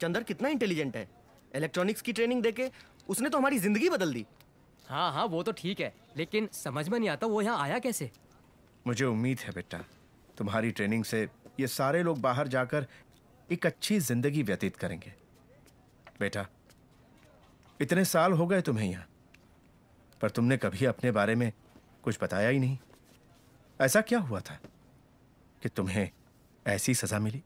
चंदर कितना इंटेलिजेंट है। इलेक्ट्रॉनिक्स की ट्रेनिंग देके उसने तो हमारी जिंदगी बदल दी। हाँ हाँ वो तो ठीक है, लेकिन समझ में नहीं आता वो यहाँ आया कैसे। मुझे उम्मीद है बेटा, तुम्हारी ट्रेनिंग से ये सारे लोग बाहर जाकर एक अच्छी जिंदगी व्यतीत करेंगे। बेटा, इतने साल हो गए तुम्हें यहाँ, पर तुमने कभी अपने बारे में कुछ बताया ही नहीं। ऐसा क्या हुआ था कि तुम्हें ऐसी सजा मिली?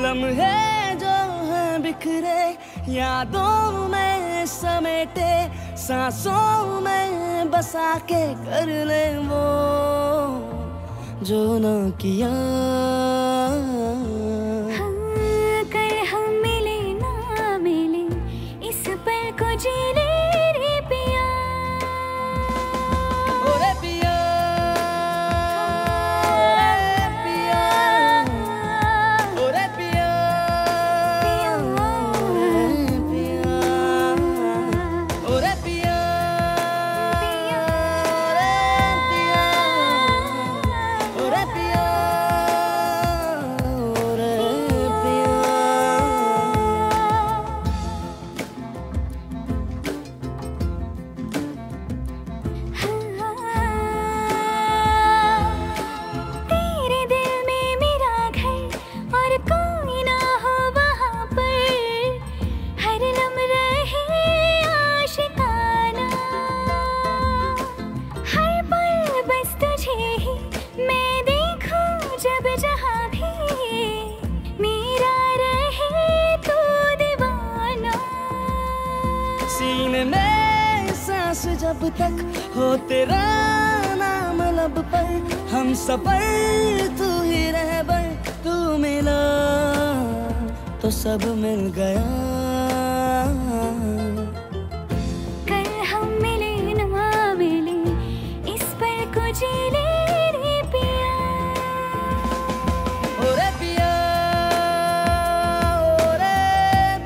लम्हे जो हैं बिखरे यादों में समेटे, सांसों में बसा के कर ले वो जो ना किया। कर हम मिले ना मिले इस पल को जी ले रे पिया। ओरे पिया जब तक हो तेरा नाम लब पर, हम सफर तू ही रहबर, तू मिला तो सब मिल गया। कल हम मिले ना मिले इस पल को जी ले रे पिया। ओरे पिया ओरे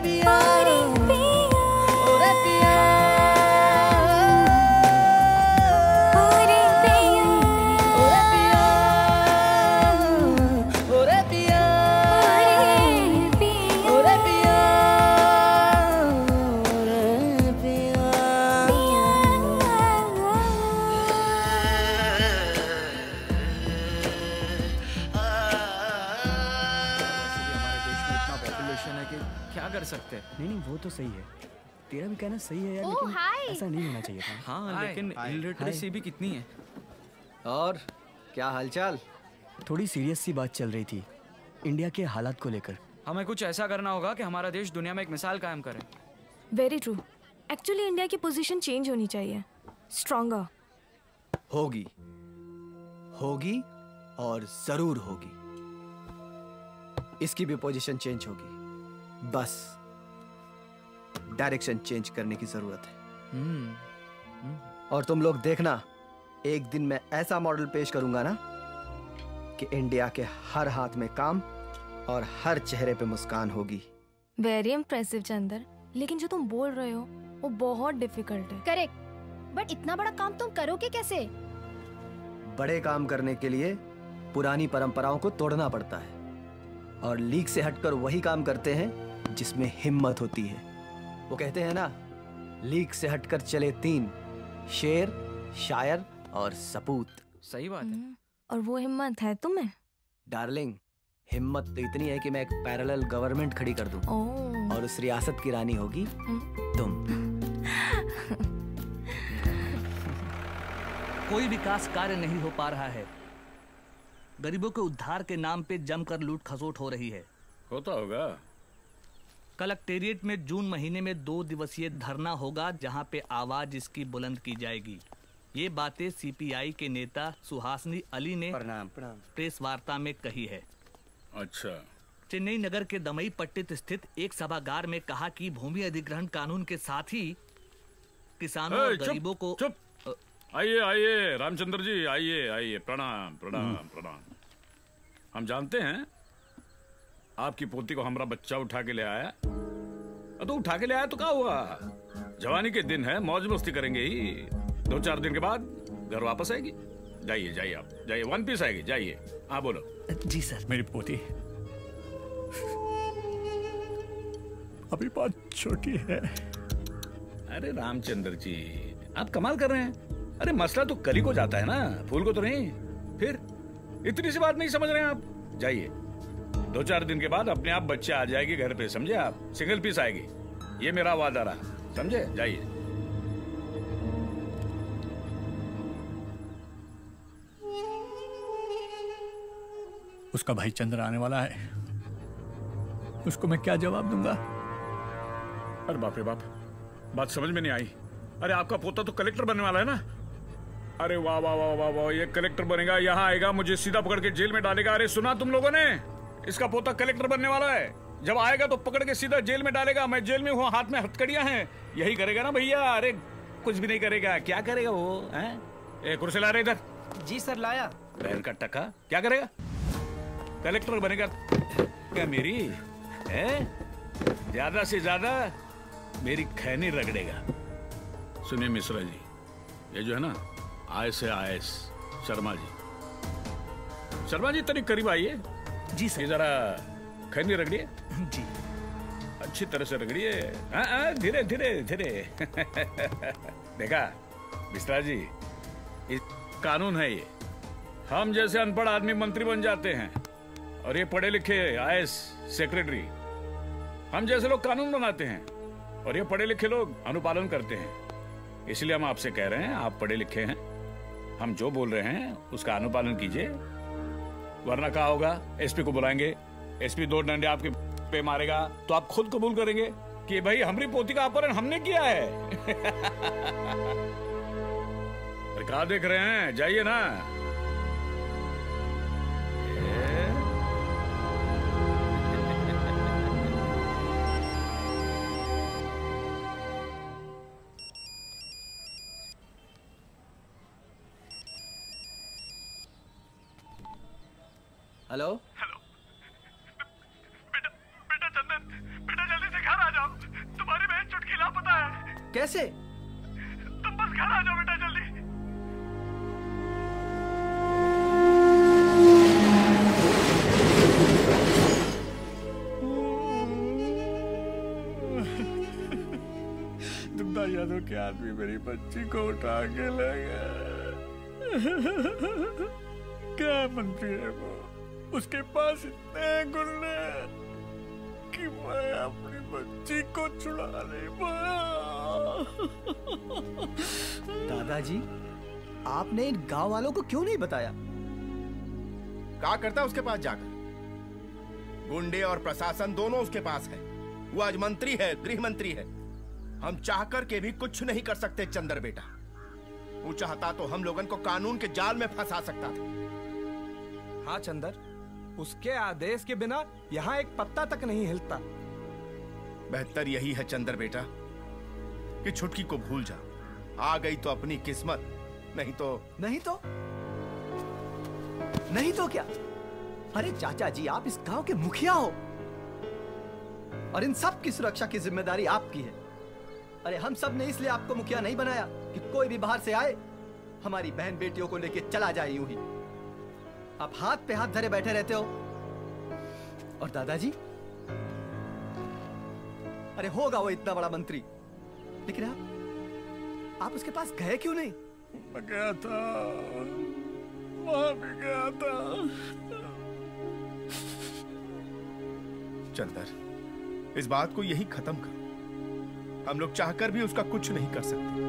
पिया ओरे पिया सकते हैं। नहीं वो तो सही है, तेरा भी कहना सही है यार, लेकिन ऐसा नहीं होना चाहिए था। हाँ लेकिन इलिटरेसी भी कितनी है। और क्या हालचाल? थोड़ी सीरियस सी बात चल रही थी इंडिया के हालात को लेकर। हमें कुछ ऐसा करना होगा कि हमारा देश दुनिया में एक मिसाल कायम करे। Very true. एक्चुअली इंडिया की पोजीशन चेंज होनी चाहिए, स्ट्रॉन्गर। होगी होगी और जरूर होगी। इसकी भी पोजीशन चेंज होगी, बस डायरेक्शन चेंज करने की जरूरत है। और तुम लोग देखना, एक दिन मैं ऐसा मॉडल पेश करूंगा ना कि इंडिया के हर हाथ में काम और हर चेहरे पे मुस्कान होगी। वेरी इम्प्रेसिव चंदर, लेकिन जो तुम बोल रहे हो वो बहुत डिफिकल्ट है। करेक्ट, बट इतना बड़ा काम तुम करोगे कैसे? बड़े काम करने के लिए पुरानी परंपराओं को तोड़ना पड़ता है और लीक से हटकर वही काम करते हैं जिसमें हिम्मत होती है। वो कहते हैं ना, लीक से हटकर चले तीन, शेर, शायर और सपूत। सही बात है। और वो हिम्मत है तुम्हें? डार्लिंग, हिम्मत तो इतनी है कि मैं एक पैरेलल गवर्नमेंट खड़ी कर दूं और उस रियासत की रानी होगी तुम। कोई विकास कार्य नहीं हो पा रहा है। गरीबों के उद्धार के नाम पे जमकर लूट खसोट हो रही है। होता होगा। कलेक्टेरिएट में जून महीने में 2 दिवसीय धरना होगा, जहां पे आवाज इसकी बुलंद की जाएगी। ये बातें सीपीआई के नेता सुहासनी अली ने प्रणाम प्रणाम प्रेस वार्ता में कही है। अच्छा। चेन्नई नगर के दमई पट्टित स्थित एक सभागार में कहा कि भूमि अधिग्रहण कानून के साथ ही किसानों और गरीबों को। चुप। आइए आइए रामचंद्र जी, आइए आइए। प्रणाम प्रणाम प्रणाम। हम जानते हैं आपकी पोती को हमारा बच्चा उठा के ले आया। तो उठा के ले आया तो क्या हुआ, जवानी के दिन है, मौज मस्ती करेंगे ही। 2-4 दिन के बाद घर वापस आएगी। जाइए जाइए, आप जाइए, 1 पीस आएगी। जाइए। हाँ बोलो। जी सर। मेरी पोती अभी बहुत छोटी है। अरे रामचंद्र जी, आप कमाल कर रहे हैं। अरे मसला तो कली को जाता है ना, फूल को तो नहीं। फिर इतनी सी बात नहीं समझ रहे हैं आप। जाइए, 2-4 दिन के बाद अपने आप बच्चे आ जाएगी घर पे, समझे आप। सिंगल पीस आएगी, ये मेरा वादा रहा, समझे। जाइए। उसका भाई चंद्र आने वाला है, उसको मैं क्या जवाब दूंगा? अरे बाप रे बाप, बात समझ में नहीं आई। अरे आपका पोता तो कलेक्टर बनने वाला है ना। अरे वाह वाह वाह वाह वाह, ये कलेक्टर बनेगा, यहाँ आएगा, मुझे सीधा पकड़ के जेल में डालेगा। अरे सुना तुम लोगों ने, इसका पोता कलेक्टर बनने वाला है। जब आएगा तो पकड़ के सीधा जेल में डालेगा। मैं जेल में हूँ, हाथ में हथकड़ियां हैं। यही करेगा ना भैया? अरे कुछ भी नहीं करेगा। क्या करेगा वो? हैं? कुर्सी ला रहे इधर। जी सर लाया। बहन का टका, क्या करेगा? कलेक्टर बनेगा क्या मेरी? ज्यादा से ज्यादा मेरी खैनी रगड़ेगा। सुनिए मिश्रा जी, ये जो है ना IAS शर्मा जी, शर्मा जी तनिक करीब आइए। जी सर। जरा खैनी रगड़िए। जी। अच्छी तरह से रगड़िए। धीरे धीरे धीरे। देखा मिश्रा जी, ये कानून है। ये हम जैसे अनपढ़ आदमी मंत्री बन जाते हैं और ये पढ़े लिखे IAS सेक्रेटरी, हम जैसे लोग कानून बनाते हैं और ये पढ़े लिखे लोग अनुपालन करते हैं। इसलिए हम आपसे कह रहे हैं, आप पढ़े लिखे हैं, हम जो बोल रहे हैं उसका अनुपालन कीजिए, वरना क्या होगा? SP को बुलाएंगे, SP 2 डंडे आपके पे मारेगा तो आप खुद कबूल करेंगे कि भाई हमारी पोती का अपहरण हमने किया है। अरे क्या देख रहे हैं, जाइए ना। Hello hello. बेटा चंदन, बेटा जल्दी से घर आ जाओ, तुम्हारी बहन चुटकी लापता है। कैसे? तुम बस घर आ जाओ बेटा जल्दी। दुग्धा यादव के आदमी मेरी बच्ची को उठा के ले गया। क्या मंत्री है वो, उसके पास इतने गुण कि मैं अपनी बच्ची को छुड़ा नहीं पाया। दादाजी, आपने इन गांव वालों को क्यों नहीं बताया? क्या करता उसके पास जाकर? गुंडे और प्रशासन दोनों उसके पास है। वो आज मंत्री है, गृह मंत्री है। हम चाहकर के भी कुछ नहीं कर सकते चंद्र बेटा। वो चाहता तो हम लोगन को कानून के जाल में फंसा सकता था। हाँ चंदर, उसके आदेश के बिना यहाँ एक पत्ता तक नहीं हिलता। बेहतर यही है चंद्र बेटा कि छुटकी को भूल जा। आ गई तो अपनी किस्मत, नहीं तो क्या? अरे चाचा जी, आप इस गांव के मुखिया हो और इन सब की सुरक्षा की जिम्मेदारी आपकी है। अरे हम सब ने इसलिए आपको मुखिया नहीं बनाया कि कोई भी बाहर से आए हमारी बहन बेटियों को लेके चला जाए यूं ही। आप हाथ पे हाथ धरे बैठे रहते हो। और दादाजी, अरे होगा वो इतना बड़ा मंत्री, लेकिन आप उसके पास गए क्यों नहीं? मैं गया था, वहां भी गया था। चंदर, इस बात को यही खत्म कर। हम लोग चाहकर भी उसका कुछ नहीं कर सकते।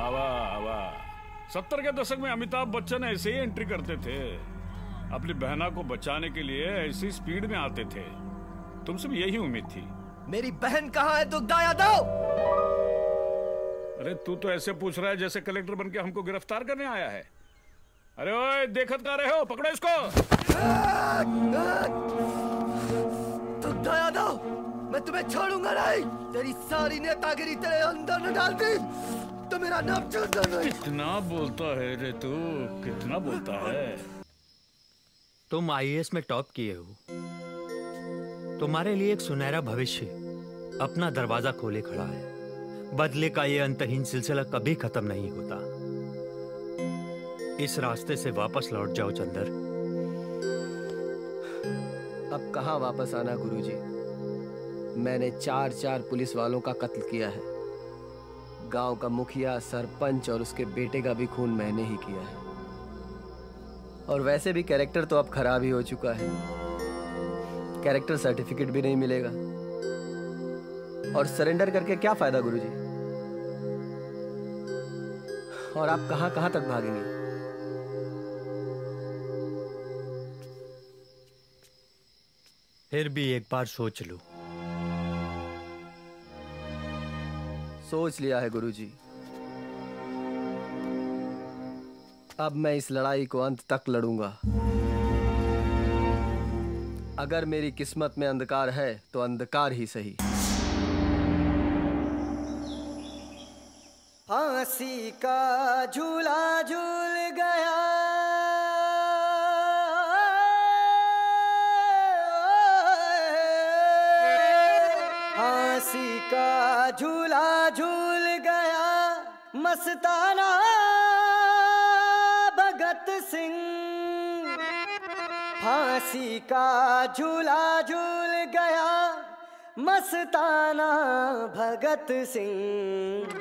वाह वाह। 70 के दशक में अमिताभ बच्चन ऐसे ही एंट्री करते थे, अपनी बहना को बचाने के लिए ऐसी स्पीड में आते थे। तुमसे भी यही उम्मीद थी। मेरी बहन कहाँ है दुग्धा यादव? अरे तू तो ऐसे पूछ रहा है जैसे कलेक्टर बन के हमको गिरफ्तार करने आया है। अरे ओए, देखत कहाँ रहे हो? पकड़ो इसको। दुग्धा यादव, मैं तुम्हें छोड़ूंगा नहीं। तेरी सारी नेतागिरी तेरे अंदर न डाल दी तो मेरा नाम छोड़ना नहीं। कितना बोलता है रे तू, कितना बोलता है। तुम आईएएस में टॉप किए हो, तुम्हारे लिए एक सुनहरा भविष्य अपना दरवाजा खोले खड़ा है। बदले का ये अंतहीन सिलसिला कभी खत्म नहीं होता। इस रास्ते से वापस लौट जाओ चंदर। अब कहाँ वापस आना गुरुजी? मैंने 4 पुलिस वालों का कत्ल किया है। गांव का मुखिया, सरपंच और उसके बेटे का भी खून मैंने ही किया है। और वैसे भी कैरेक्टर तो अब खराब ही हो चुका है। कैरेक्टर सर्टिफिकेट भी नहीं मिलेगा। और सरेंडर करके क्या फायदा गुरुजी? और आप कहां कहां तक भागेंगे? फिर भी एक बार सोच लो। सोच लिया है गुरुजी। अब मैं इस लड़ाई को अंत तक लड़ूंगा। अगर मेरी किस्मत में अंधकार है तो अंधकार ही सही। फांसी का झूला झूल गया, फांसी का झूला झूल गया मस्ताना भगत सिंह। फांसी का झूला झूल गया मस्ताना भगत सिंह।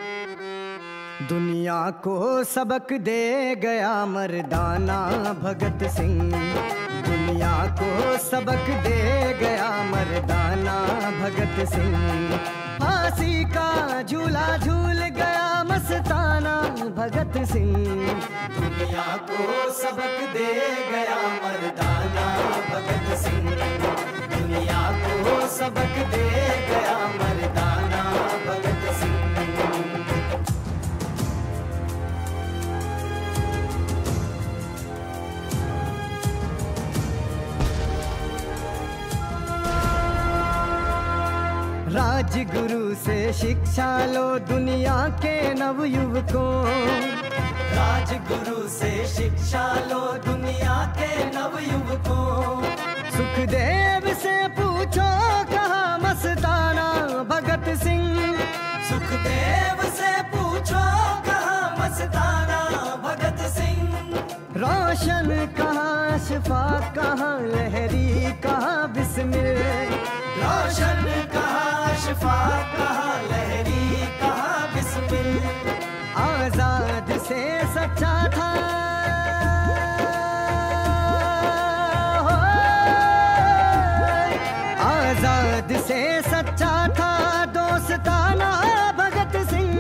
दुनिया को सबक दे गया मर्दाना भगत सिंह। दुनिया को सबक दे गया मर्दाना भगत सिंह। फांसी का झूला झूल गया मस्ताना भगत सिंह। दुनिया को सबक दे गया मर्दाना भगत सिंह। दुनिया को सबक दे गया मर्दाना भगत सिंह। राजगुरु से शिक्षा लो दुनिया के नवयुवकों। राजगुरु से शिक्षा लो दुनिया के नवयुवकों। सुखदेव से पूछो कहाँ मस्ताना भगत सिंह। सुखदेव से पूछो कहाँ मस्ताना भगत सिंह। रोशन कहाँ, अशफाक कहाँ, लहरी कहाँ, बिस्मिल। रोशन कहाँ, अशफाक कहाँ, लहरी कहाँ, बिस्मिल। आजाद से सच्चा था, आजाद से सच्चा था दोस्ताना भगत सिंह।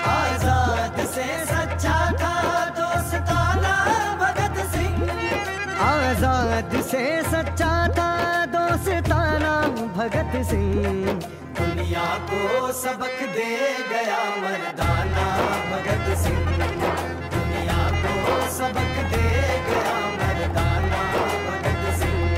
आजाद से सच्चा था दोस्ताना भगत सिंह। आजाद से सच्चा था दोस्ताना भगत सिंह। दुनिया को सबक दे गया मर्दाना भगत सिंह। दुनिया को सबक दे गया मर्दाना भगत सिंह।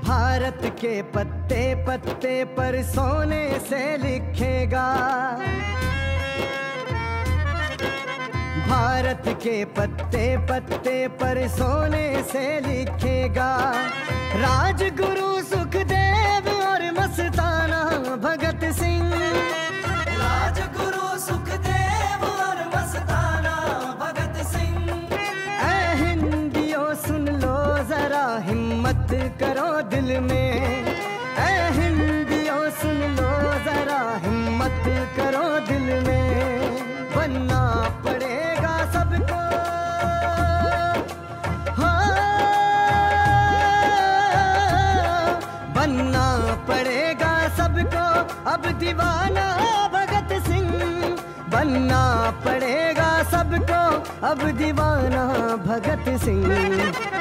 भारत के पत्ते पत्ते पर सोने से लिखेगा। भारत के पत्ते पत्ते पर सोने से लिखेगा। राजगुरु सुखदेव और मस्ताना भगत सिंह। राजगुरु सुखदेव और मस्ताना भगत सिंह। ऐ हिंदियों सुन लो जरा हिम्मत करो दिल में। ऐ हिंदियों सुन लो जरा हिम्मत करो दिल में। बनना पड़ेगा सबको, अब दीवाना भगत सिंह बनना पड़ेगा सबको, अब दीवाना भगत सिंह।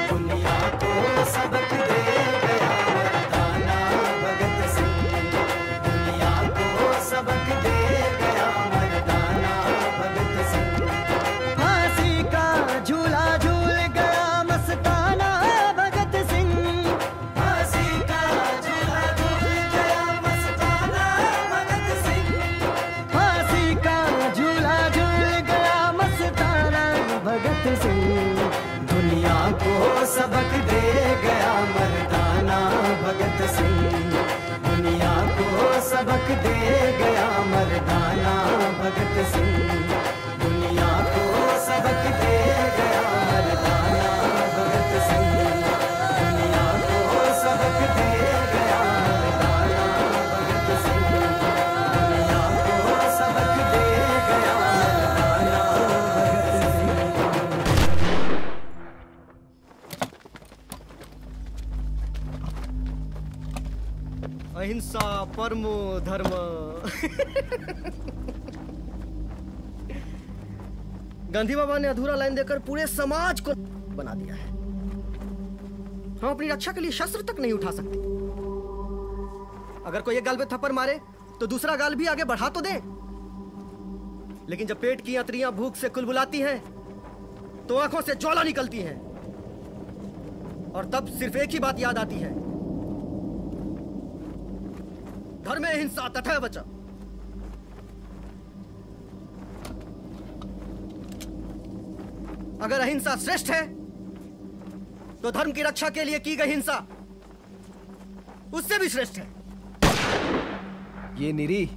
दुनिया को सबक दे गया मर्दाना भगत सिंह, दुनिया को सबक दे गया मर्दाना भगत सिंह। फांसी का झूला झूल गया मस्ताना भगत सिंह, फांसी का झूला झूल गया मस्ताना भगत सिंह, फांसी का झूला झूल गया मस्ताना भगत सिंह। दुनिया को सबक दे गया मर्दाना भगत सिंह, दुनिया को सबक दे गया मर्दाना भगत सिंह, दुनिया को सबक दे गया मर्दाना भगत सिंह, दुनिया को सबक दे गया मर्दाना भगत सिंह, दुनिया को सबक दे गया मर्दाना भगत सिंह। अहिंसा परमो धर्म। गांधी बाबा ने अधूरा लाइन देकर पूरे समाज को बना दिया है। हम अपनी रक्षा के लिए शस्त्र तक नहीं उठा सकते। अगर कोई एक गाल पे थप्पड़ मारे तो दूसरा गाल भी आगे बढ़ा तो दे, लेकिन जब पेट की अंतड़ियां भूख से कुलबुलाती हैं तो आंखों से ज्वाला निकलती है, और तब सिर्फ एक ही बात याद आती है, धर्म में हिंसा तथा बचा। अगर अहिंसा श्रेष्ठ है तो धर्म की रक्षा के लिए की गई हिंसा उससे भी श्रेष्ठ है। ये निरीह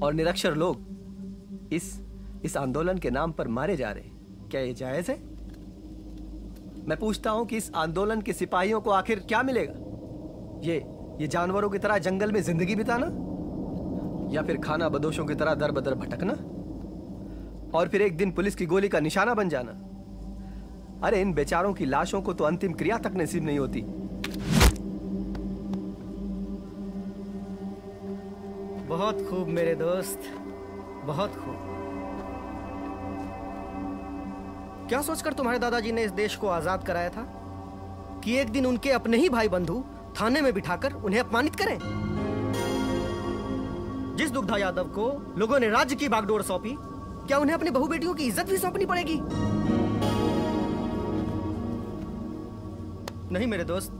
और निरक्षर लोग इस आंदोलन के नाम पर मारे जा रहे हैं, क्या ये जायज है? मैं पूछता हूं कि इस आंदोलन के सिपाहियों को आखिर क्या मिलेगा? ये जानवरों की तरह जंगल में जिंदगी बिताना, या फिर खाना बदोशों की तरह दर बदर भटकना, और फिर एक दिन पुलिस की गोली का निशाना बन जाना? अरे इन बेचारों की लाशों को तो अंतिम क्रिया तक नसीब नहीं होती। बहुत खूब मेरे दोस्त, बहुत खूब। क्या सोचकर तुम्हारे दादाजी ने इस देश को आजाद कराया था कि एक दिन उनके अपने ही भाई बंधु थाने में बिठाकर उन्हें अपमानित करें? जिस दुग्धा यादव को लोगों ने राज्य की बागडोर सौंपी, क्या उन्हें अपनी बहू बेटियों की इज्जत भी सौंपनी पड़ेगी? नहीं मेरे दोस्त,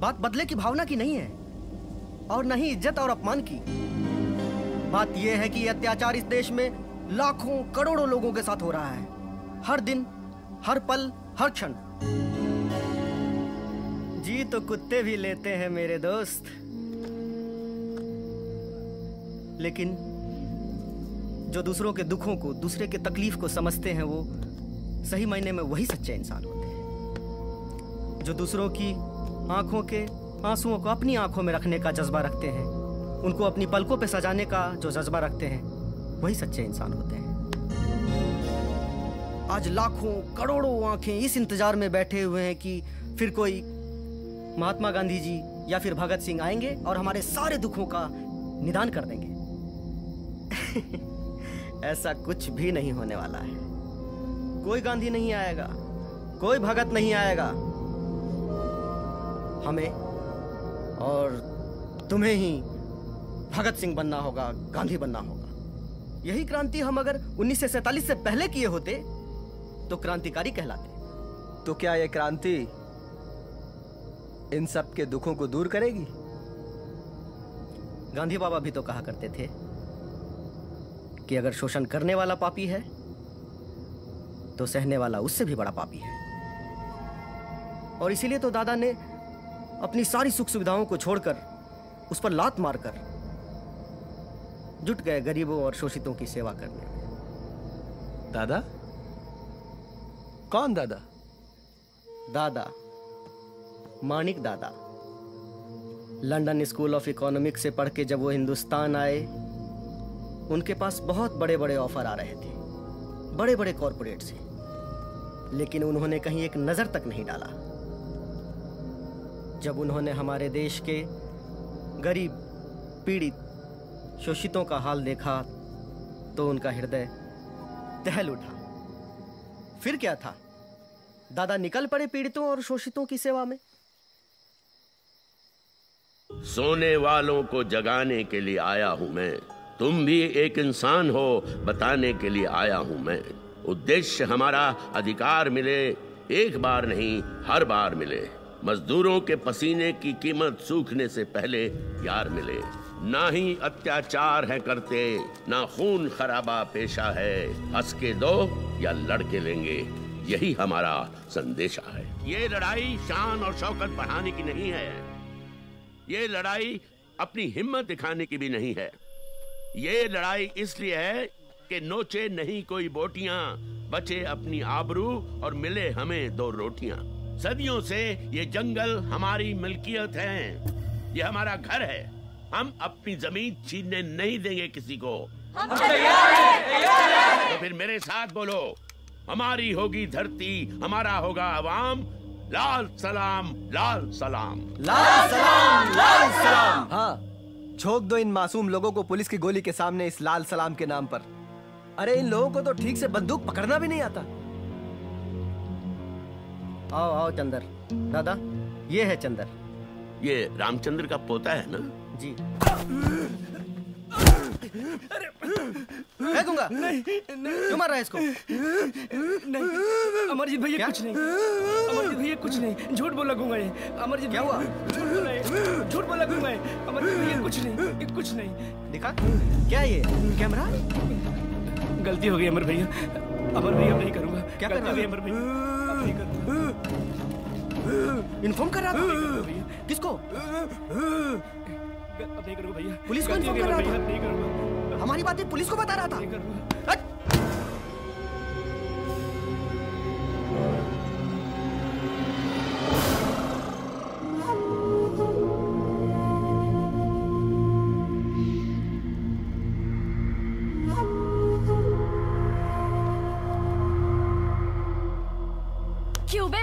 बात बदले की भावना की नहीं है, और न ही इज्जत और अपमान की। बात यह है कि यह अत्याचार इस देश में लाखों करोड़ों लोगों के साथ हो रहा है, हर दिन, हर पल, हर क्षण। जी तो कुत्ते भी लेते हैं मेरे दोस्त, लेकिन जो दूसरों के दुखों को, दूसरे के तकलीफ को समझते हैं, वो सही मायने में वही सच्चे इंसान होते हैं। जो दूसरों की आंखों के आंसुओं को अपनी आंखों में रखने का जज्बा रखते हैं, उनको अपनी पलकों पे सजाने का जो जज्बा रखते हैं, वही सच्चे इंसान होते हैं। आज लाखों करोड़ों आंखें इस इंतजार में बैठे हुए हैं कि फिर कोई महात्मा गांधी जी या फिर भगत सिंह आएंगे और हमारे सारे दुखों का निदान कर देंगे। ऐसा कुछ भी नहीं होने वाला है। कोई गांधी नहीं आएगा, कोई भगत नहीं आएगा। हमें और तुम्हें ही भगत सिंह बनना होगा, गांधी बनना होगा। यही क्रांति हम अगर 1947 से पहले किए होते तो क्रांतिकारी कहलाते। तो क्या यह क्रांति इन सब के दुखों को दूर करेगी? गांधी बाबा भी तो कहा करते थे कि अगर शोषण करने वाला पापी है तो सहने वाला उससे भी बड़ा पापी है। और इसीलिए तो दादा ने अपनी सारी सुख सुविधाओं को छोड़कर उस पर लात मारकर जुट गए गरीबों और शोषितों की सेवा करने में। दादा? कौन दादा? दादा मानिक दादा। लंदन स्कूल ऑफ इकोनॉमिक्स से पढ़ के जब वो हिंदुस्तान आए, उनके पास बहुत बड़े बड़े ऑफर आ रहे थे, बड़े बड़े कॉरपोरेट से, लेकिन उन्होंने कहीं एक नजर तक नहीं डाला। जब उन्होंने हमारे देश के गरीब पीड़ित शोषितों का हाल देखा तो उनका हृदय दहल उठा। फिर क्या था, दादा निकल पड़े पीड़ितों और शोषितों की सेवा में। सोने वालों को जगाने के लिए आया हूं मैं, तुम भी एक इंसान हो बताने के लिए आया हूं मैं। उद्देश्य हमारा अधिकार मिले, एक बार नहीं हर बार मिले। मजदूरों के पसीने की कीमत सूखने से पहले यार मिले। ना ही अत्याचार है करते, ना खून खराबा पेशा है। हंस के दो या लड़के लेंगे, यही हमारा संदेशा है। ये लड़ाई शान और शौकत बढ़ाने की नहीं है, ये लड़ाई अपनी हिम्मत दिखाने की भी नहीं है। ये लड़ाई इसलिए है कि नोचे नहीं कोई बोटियां, बचे अपनी आबरू और मिले हमें 2 रोटियां। सदियों से ये जंगल हमारी मिल्कियत है, ये हमारा घर है। हम अपनी जमीन छीनने नहीं देंगे किसी को। हम तैयार हैं। तो फिर मेरे साथ बोलो, हमारी होगी धरती, हमारा होगा अवाम। लाल सलाम, लाल सलाम, लाल सलाम, लाल सलाम। हाँ, झोंक दो इन मासूम लोगों को पुलिस की गोली के सामने इस लाल सलाम के नाम पर। अरे इन लोगों को तो ठीक से बंदूक पकड़ना भी नहीं आता। आओ आओ चंदर। दादा, ये है चंदर। ये रामचंद्र का पोता है ना? जी। फेंकूंगा। नहीं, क्यों मार रहा है इसको? नहीं, अमरजीत भैया कुछ नहीं। अमरजीत भैया कुछ नहीं, झूठ बोल लगूंगा ये। अमरजीत क्या हुआ? झूठ बोल रहा है, झूठ बोल लगूंगा ये। अमरजीत भैया कुछ नहीं, कुछ नहीं। दिखा क्या ये कैमरा? गलती हो गई अमर भैया, अमर भैया नहीं करूंगा। क्या कर रहा है अमर भैया? अब नहीं करूंगा। इन्फॉर्म कर रहा था किसको? अब नहीं करूंगा भैया। पुलिस को इन्फॉर्म कर रहा था? नहीं करूंगा। हमारी बातें पुलिस को बता रहा था? नहीं करूंगा। क्यों बे?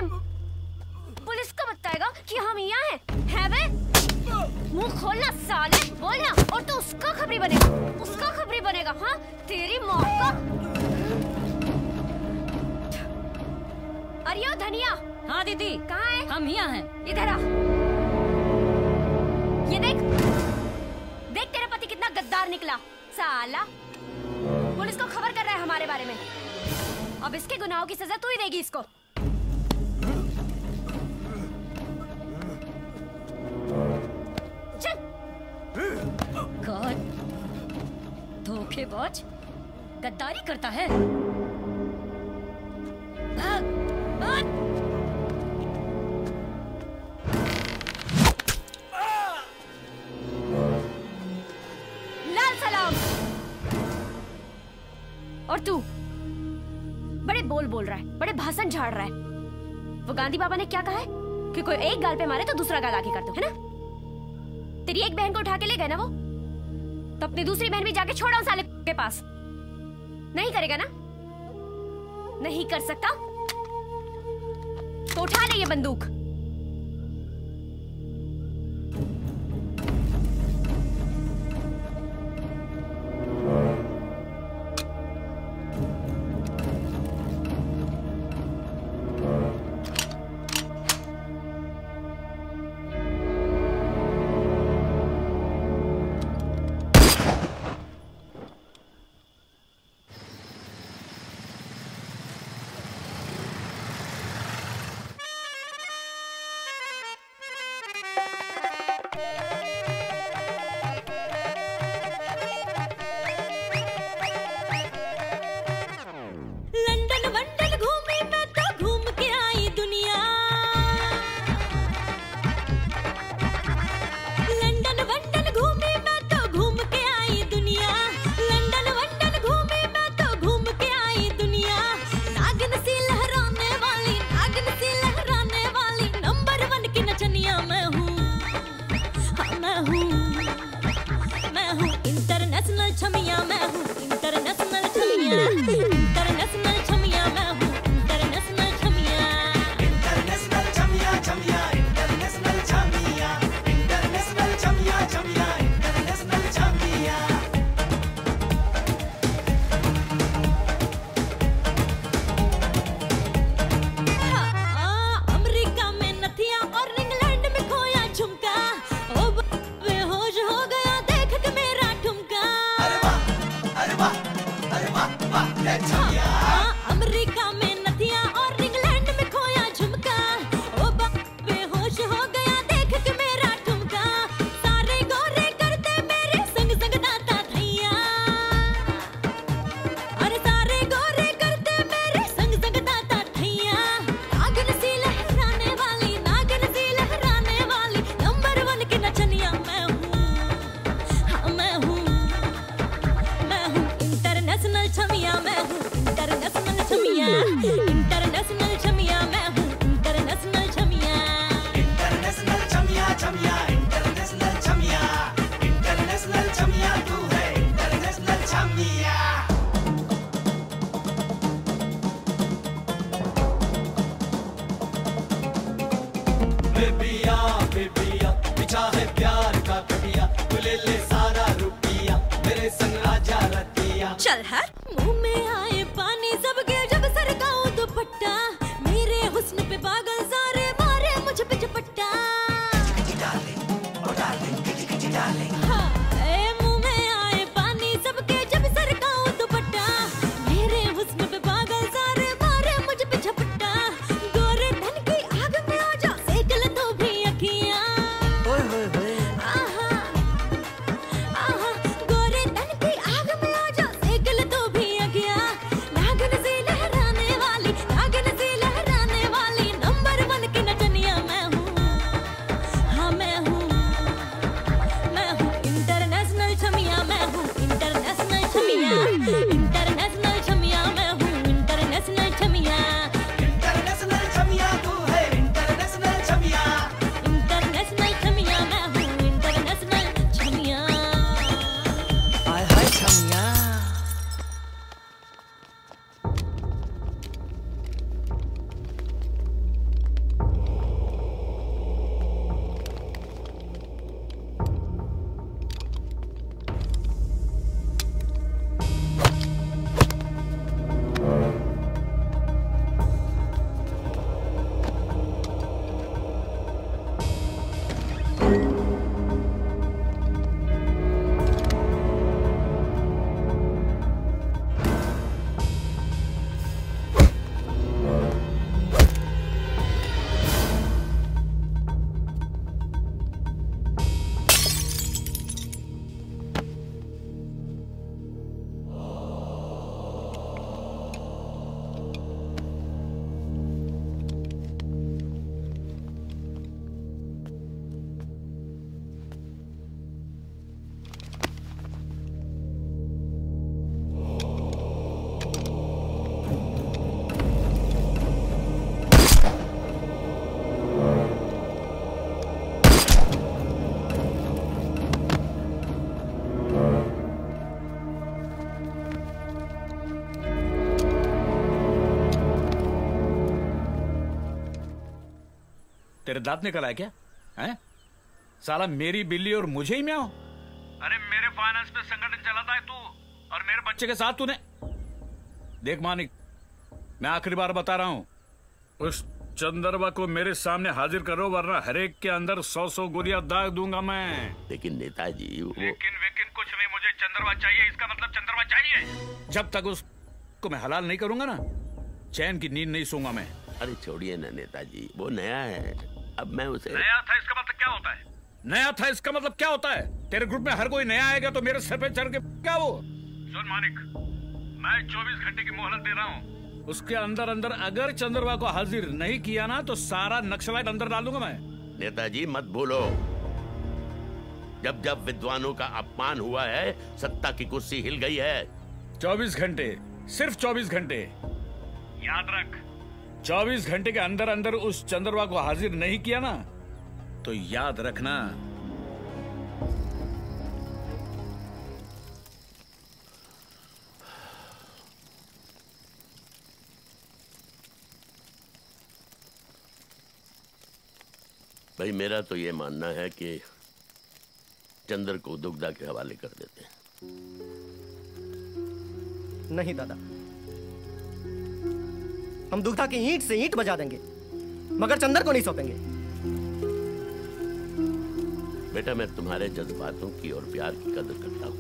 पुलिस को बताएगा कि हम यहाँ हैं बे? मुंह खोलना साले, बोलना। और तो उसका खबरी बनेगा, उसका खबरी बनेगा। हाँ, तेरी माँ का। अरे ओ धनिया। हाँ दीदी। कहाँ है? हम यहाँ हैं। इधर आ। ये देख, देख तेरा पति कितना गद्दार निकला साला। पुलिस को खबर कर रहा है हमारे बारे में। अब इसके गुनाहों की सजा तू ही देगी इसको। गॉड, धोखेबाज, गद्दारी करता है। भाग, भाग। लाल सलाम। और तू बड़े बोल रहा है, बड़े भाषण झाड़ रहा है। वो गांधी बाबा ने क्या कहा है कि कोई एक गाल पे मारे तो दूसरा गाल आगे कर दो, है ना? तेरी एक बहन को उठा के ले गए ना वो, तो अपनी दूसरी बहन भी जाके छोड़ा उस साले के पास। नहीं करेगा ना? नहीं कर सकता तो उठा ले ये बंदूक। International अरे वाह वाह रे छमिया। अमेरिका में नदियाँ और इंग्लैंड में खोया झुमका, ओ बेहोश हो गया देख के मेरा ठुमका। सारे गोरे करते मेरे संग संग दाता धैया, अरे सारे गोरे करते मेरे संग संग दाता धैया। नागिन सी लहराने वाली, नागिन सी लहराने वाली, नंबर 1 की नचनिया मैं हूँ। हाँ मैं हूँ इंटरनेशनल छमिया, मैं हूँ इंटरनेशनल छमिया, इंटरनेशनल छमिया मैं हूँ इंटरनेशनल छमिया। इंटरनेशनल छमिया छमिया, इंटरनेशनल छमिया, इंटरनेशनल छमिया तू है इंटरनेशनल छमिया। बेबिया बेबिया बिछा है प्यार का कटिया, तू ले ले सारा रुपया मेरे संग आजा रतिया। चल हट, मुंह में आए पानी सबके जब सरकाऊं दुपट्टा, मेरे हुस्न पे पागल सारे मारे मुझ पे झपट्टा। हाँ, ए मुंह में आए पानी सबके जब सरकाऊं दुपट्टा, मेरे हुस्न पे पागल सारे मारे मुझ पे झपट्टा। गोरे धन की आग में आ जा, सेक ले तो भी अखियां। आहा आहा, गोरे धन की आग में आ जा, सेक ले तो भी अखियां। नागिन सी लहराने वाली, नागिन सी लहराने वाली, नंबर 1 की नचनिया मैं हूँ। हाँ मैं हूँ इंटरनेशनल छमिया, मैं हूँ इंटरनेशनल छमिया, इंटरनेशनल छमिया मैं हूँ इंटरनेशनल छमिया। इंटरनेशनल छमिया तू है इंटरनेशनल छमिया, इंटरनेशनल छमिया मैं हूँ इंटरनेशनल छमिया। हाय हाय छमिया। तेरे दांत निकल आया क्या? हैं? साला मेरी बिल्ली और मुझे ही म्याओ। अरे मेरे फाइनेंस पे संगठन चलाता है तू, और मेरे बच्चे के साथ तूने। देख मानिक, मैं आखिरी बार बता रहा हूं, उस चंद्रबा को मेरे सामने हाजिर करो, वरना हरेक के अंदर 100 गोलियां दाग दूंगा मैं। लेकिन नेताजी लेकिन कुछ नहीं, मुझे चंद्रबा चाहिए, इसका मतलब चंद्रबा चाहिए। जब तक उसको मैं हलाल नहीं करूंगा ना, चैन की नींद नहीं सोऊंगा मैं। अरे छोड़िए ना नेताजी, वो नया है, अब मैं उसे। नया था इसका मतलब क्या होता है? नया था इसका मतलब क्या होता है? तेरे ग्रुप में हर कोई नया आएगा तो मेरे सर पे चढ़ के क्या वो? सुन मानिक, मैं 24 घंटे की मोहलत दे रहा हूँ, उसके अंदर अंदर अगर चंद्रबा को हाजिर नहीं किया ना तो सारा नक्सलाइट अंदर डाल दूंगा मैं। नेताजी मत भूलो, जब जब विद्वानों का अपमान हुआ है, सत्ता की कुर्सी हिल गई है। 24 घंटे, सिर्फ 24 घंटे याद रख। 24 घंटे के अंदर अंदर उस चंद्रबा को हाजिर नहीं किया ना तो याद रखना, भाई मेरा तो ये मानना है कि चंद्र को दुग्धा के हवाले कर देते हैं। नहीं दादा, हम दुग्धा की ईंट से ईंट बजा देंगे, मगर चंद्र को नहीं सौंपेंगे। बेटा मैं तुम्हारे जज्बातों की और प्यार की कदर करता हूं,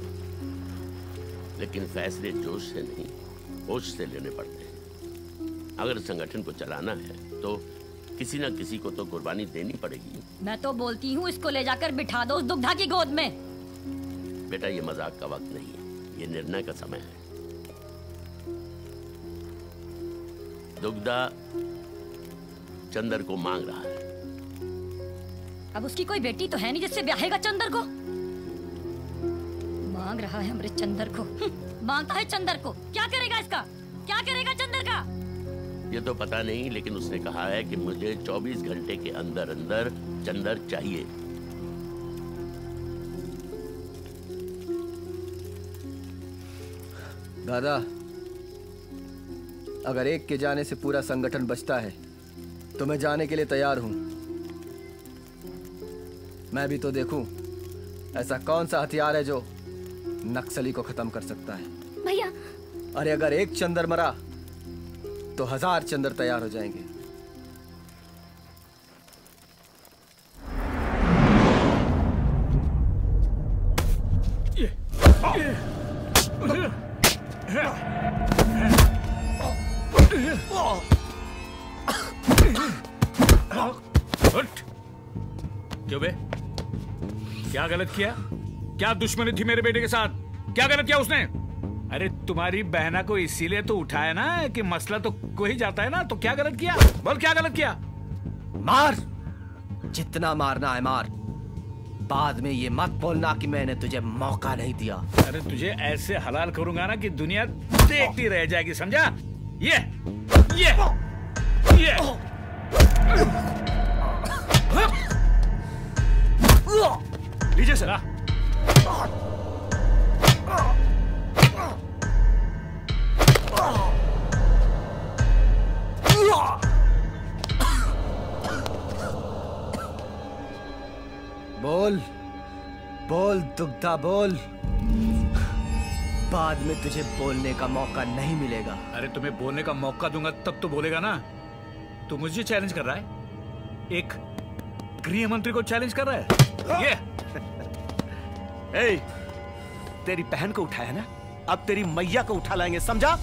लेकिन फैसले जोश से नहीं, होश से लेने पड़ते हैं। अगर संगठन को चलाना है तो किसी न किसी को तो कुर्बानी देनी पड़ेगी। मैं तो बोलती हूँ इसको ले जाकर बिठा दो उस दुग्धा की गोद में। बेटा, ये मजाक का वक्त नहीं है, ये निर्णय का समय है। दुग्धा चंदर को मांग रहा है। अब उसकी कोई बेटी तो है नहीं जिससे ब्याहेगा चंदर को। मांग रहा है अमृत चंदर को। मांगता है चंदर को। क्या करेगा इसका? क्या करेगा चंदर का? ये तो पता नहीं, लेकिन उसने कहा है कि मुझे 24 घंटे के अंदर अंदर चंदर चाहिए। दादा, अगर एक के जाने से पूरा संगठन बचता है तो मैं जाने के लिए तैयार हूं। मैं भी तो देखूं ऐसा कौन सा हथियार है जो नक्सली को खत्म कर सकता है। भैया, अरे अगर एक चंदर मरा तो 1000 चंदर तैयार हो जाएंगे। क्यों बे? क्या गलत किया? क्या दुश्मनी थी मेरे बेटे के साथ? क्या गलत किया उसने? अरे तुम्हारी बहना को इसीलिए तो उठाया ना कि मसला तो कोई जाता है ना, तो क्या गलत किया? बोल, क्या गलत किया? मार, जितना मारना है मार। बाद में ये मत बोलना कि मैंने तुझे मौका नहीं दिया। अरे तुझे ऐसे हलाल करूंगा ना कि दुनिया देखती रह जाएगी, समझा? ये लीजिए सर। बोल बोल दुग्धा बोल। बाद में तुझे बोलने का मौका नहीं मिलेगा। अरे तुम्हें बोलने का मौका दूंगा तब तो बोलेगा ना। तू मुझे चैलेंज कर रहा है? एक गृह मंत्री को चैलेंज कर रहा है? ये ए, तेरी बहन को उठाया ना, अब तेरी मैया को उठा लाएंगे, समझा?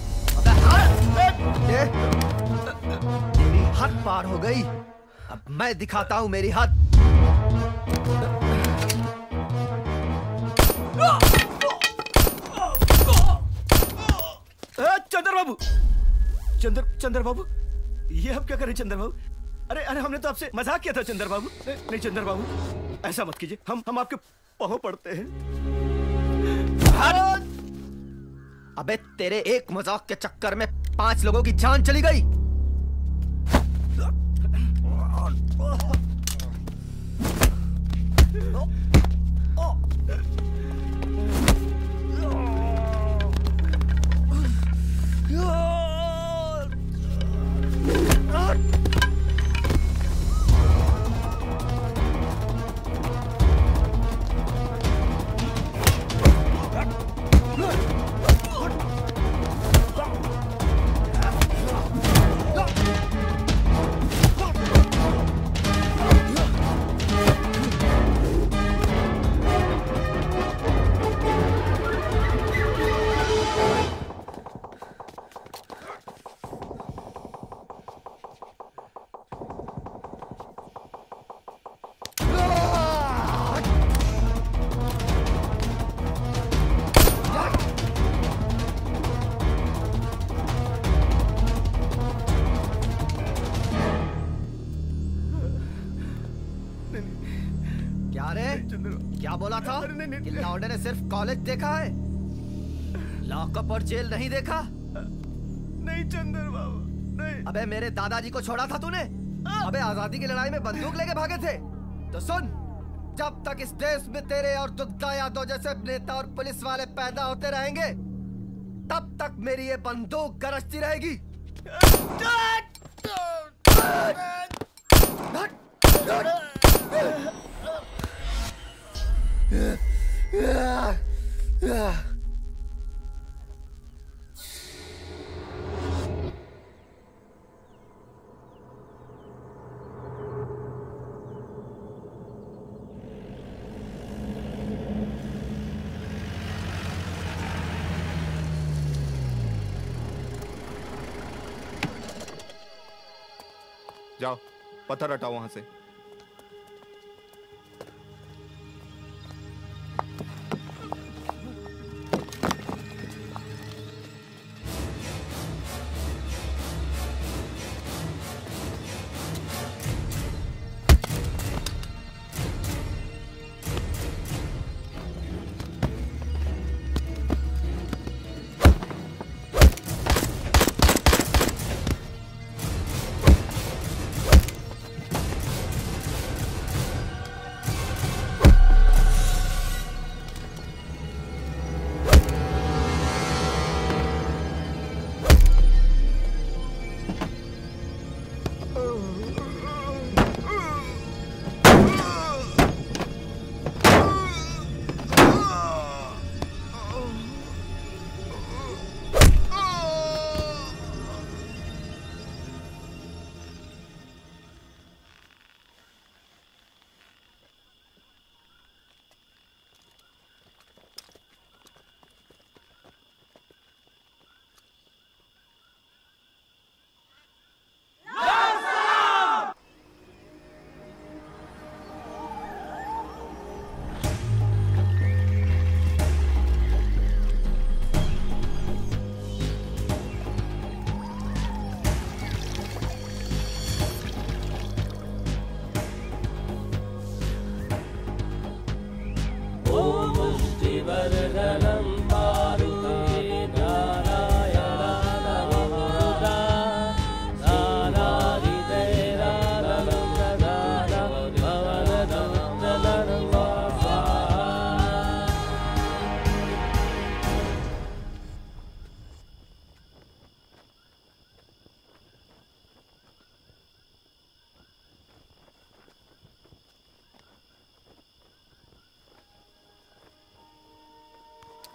तेरी हद पार हो गई, अब मैं दिखाता हूं मेरी हद। चंद्र बाबू, चंद्र बाबू, ये अब क्या करें चंद्र बाबू? अरे हमने तो आपसे मजाक किया था चंद्र बाबू। नहीं चंद्र बाबू, ऐसा मत कीजिए, हम आपके पांव पड़ते हैं। अबे तेरे एक मजाक के चक्कर में 5 लोगों की जान चली गई। क्या बोला था कि लौंडे ने सिर्फ कॉलेज देखा है, लॉकअप और जेल नहीं देखा? नहीं चंद्र बाबू, नहीं। अबे मेरे दादाजी को छोड़ा था तूने? अबे आजादी की लड़ाई में बंदूक लेके भागे थे। तो सुन, जब तक इस देश में तेरे और दुग्धा यादव जैसे नेता और पुलिस वाले पैदा होते रहेंगे, तब तक मेरी ये बंदूक गरजती रहेगी। जाओ पत्थर हटाओ वहां से।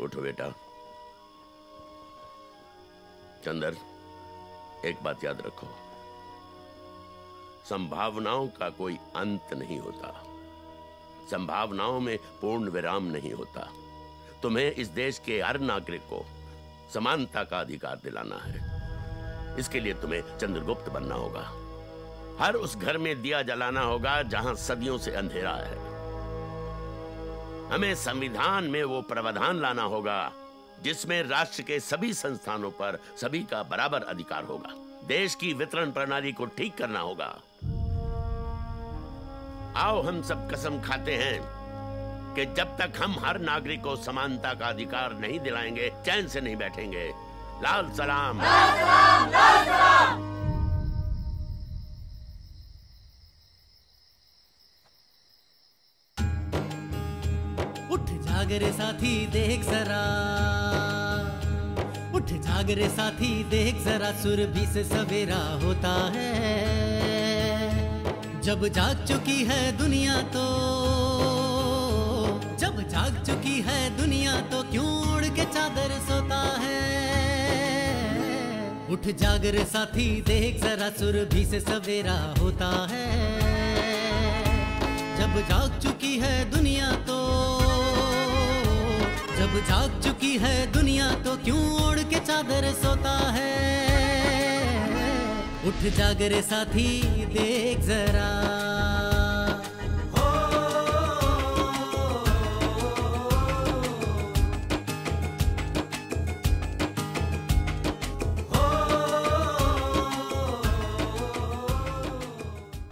उठो बेटा। चंदर, एक बात याद रखो, संभावनाओं का कोई अंत नहीं होता, संभावनाओं में पूर्ण विराम नहीं होता। तुम्हें इस देश के हर नागरिक को समानता का अधिकार दिलाना है। इसके लिए तुम्हें चंद्रगुप्त बनना होगा। हर उस घर में दिया जलाना होगा जहां सदियों से अंधेरा है। हमें संविधान में वो प्रावधान लाना होगा जिसमें राष्ट्र के सभी संस्थानों पर सभी का बराबर अधिकार होगा। देश की वितरण प्रणाली को ठीक करना होगा। आओ हम सब कसम खाते हैं कि जब तक हम हर नागरिक को समानता का अधिकार नहीं दिलाएंगे, चैन से नहीं बैठेंगे। लाल सलाम, लाल सलाम, लाल सलाम। उठ जाग रे साथी देख जरा, उठ जाग रे साथी देख जरा, सुरभि से सवेरा होता है। जब जाग चुकी है दुनिया तो, जब जाग चुकी है दुनिया तो क्यों ओढ़ के चादर सोता है। उठ जाग रे साथी देख जरा, सुरभि से सवेरा होता है। जब जाग चुकी है दुनिया तो, जब जाग चुकी है दुनिया तो क्यों ओढ़ के चादर सोता है। उठ जाग रे साथी देख जरा।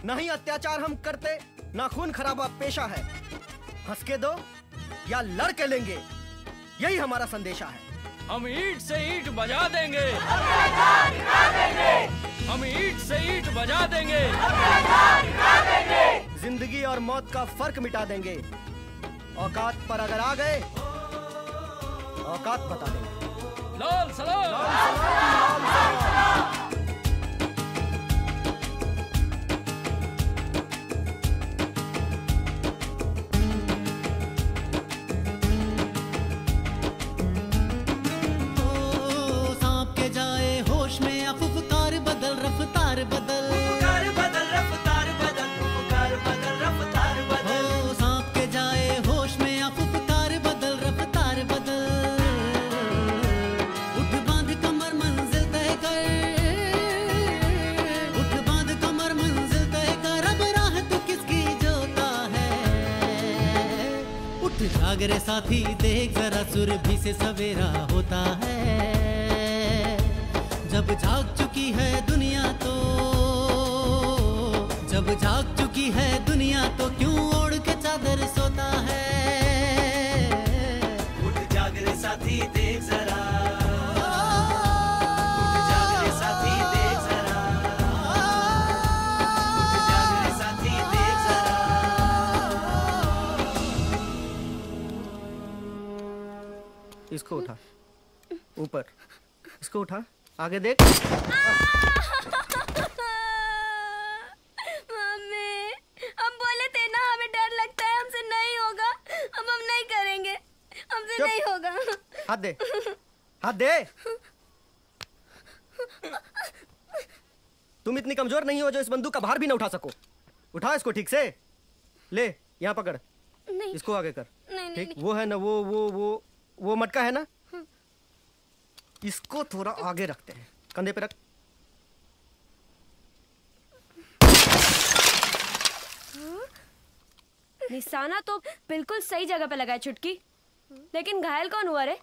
नहीं अत्याचार हम करते, ना खून खराबा पेशा है। हंस के दो या लड़ के लेंगे, यही हमारा संदेशा है। हम ईंट से ईंट बजा देंगे, हम ईंट से ईंट बजा देंगे, जिंदगी और मौत का फर्क मिटा देंगे। औकात पर अगर आ गए, औकात बता देंगे। लाल सलाम, लाल सलाम, लाल सलाम। उठ बांध कमर मंजिल तय जाग रे साथी देख जरा सुरभि से सवेरा होता है। जब जाग चुकी है दुनिया तो, जब जाग चुकी है दुनिया तो क्यों ओढ़ के चादर सोता है। उठ जाग रे साथी देख जरा, उठ जाग रे साथी देख जरा, उठ जाग रे साथी देख जरा। इसको उठा, ऊपर, इसको उठा, आगे देख। मम्मी, हम बोले थे ना हमें डर लगता है, हमसे नहीं होगा, हम नहीं करेंगे, हमसे नहीं होगा। हाथ दे, हाथ दे। तुम इतनी कमजोर नहीं हो जो इस बंदूक का भार भी ना उठा सको। उठा इसको ठीक से, ले यहाँ पकड़, नहीं। इसको आगे कर। नहीं, ठीक, नहीं। वो है ना, वो मटका है ना, इसको थोड़ा आगे रखते हैं, कंधे पे रख। निशाना तो बिल्कुल सही जगह पे लगा है चुटकी, लेकिन घायल कौन हुआ रे?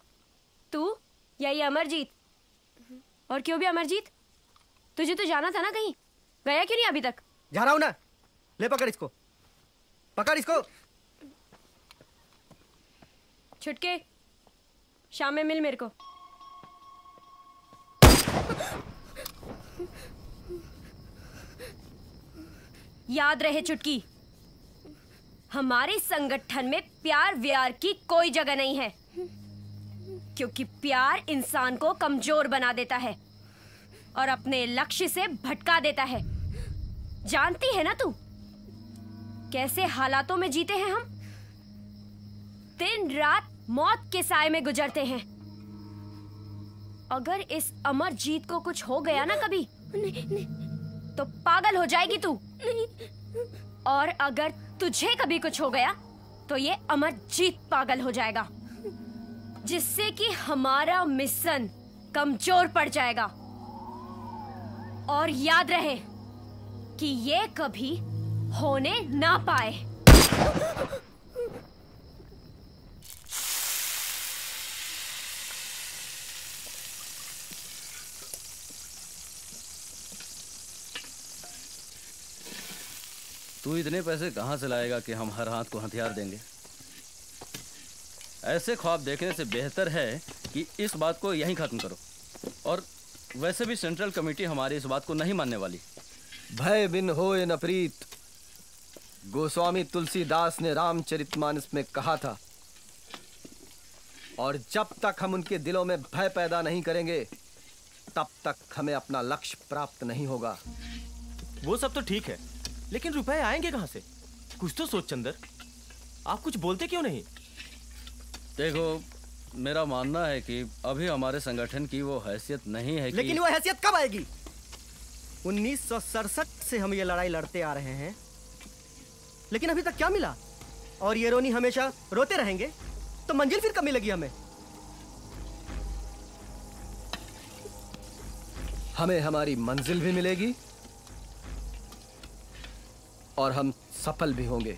तू या ये अमरजीत? और क्यों भी अमरजीत? तुझे तो जाना था ना कहीं, गया क्यों नहीं अभी तक? जा रहा हूं ना, ले पकड़ इसको, पकड़ इसको। छुटके, शाम में मिल मेरे को। याद रहे चुटकी, हमारे संगठन में प्यार व्यार की कोई जगह नहीं है, क्योंकि प्यार इंसान को कमजोर बना देता है और अपने लक्ष्य से भटका देता है। जानती है ना तू कैसे हालातों में जीते हैं हम? दिन रात मौत के साए में गुजरते हैं। अगर इस अमरजीत को कुछ हो गया ना कभी, तो पागल हो जाएगी तू। और अगर तुझे कभी कुछ हो गया तो ये अमरजीत पागल हो जाएगा, जिससे कि हमारा मिशन कमजोर पड़ जाएगा। और याद रहे कि ये कभी होने ना पाए। तू इतने पैसे कहाँ से लाएगा कि हम हर हाथ को हथियार देंगे? ऐसे ख्वाब देखने से बेहतर है कि इस बात को यहीं खत्म करो। और वैसे भी सेंट्रल कमेटी हमारी इस बात को नहीं मानने वाली। भय बिन होए न प्रीत, गोस्वामी तुलसीदास ने रामचरितमानस में कहा था। और जब तक हम उनके दिलों में भय पैदा नहीं करेंगे, तब तक हमें अपना लक्ष्य प्राप्त नहीं होगा। वो सब तो ठीक है, लेकिन रुपए आएंगे कहां से? कुछ तो सोच चंदर, आप कुछ बोलते क्यों नहीं? देखो, मेरा मानना है कि अभी हमारे संगठन की वो हैसियत नहीं है कि... लेकिन वो हैसियत कब आएगी? 1967 से हम ये लड़ाई लड़ते आ रहे हैं, लेकिन अभी तक क्या मिला? और ये रोनी हमेशा रोते रहेंगे तो मंजिल फिर कब मिलेगी हमें? हमें हमारी मंजिल भी मिलेगी और हम सफल भी होंगे।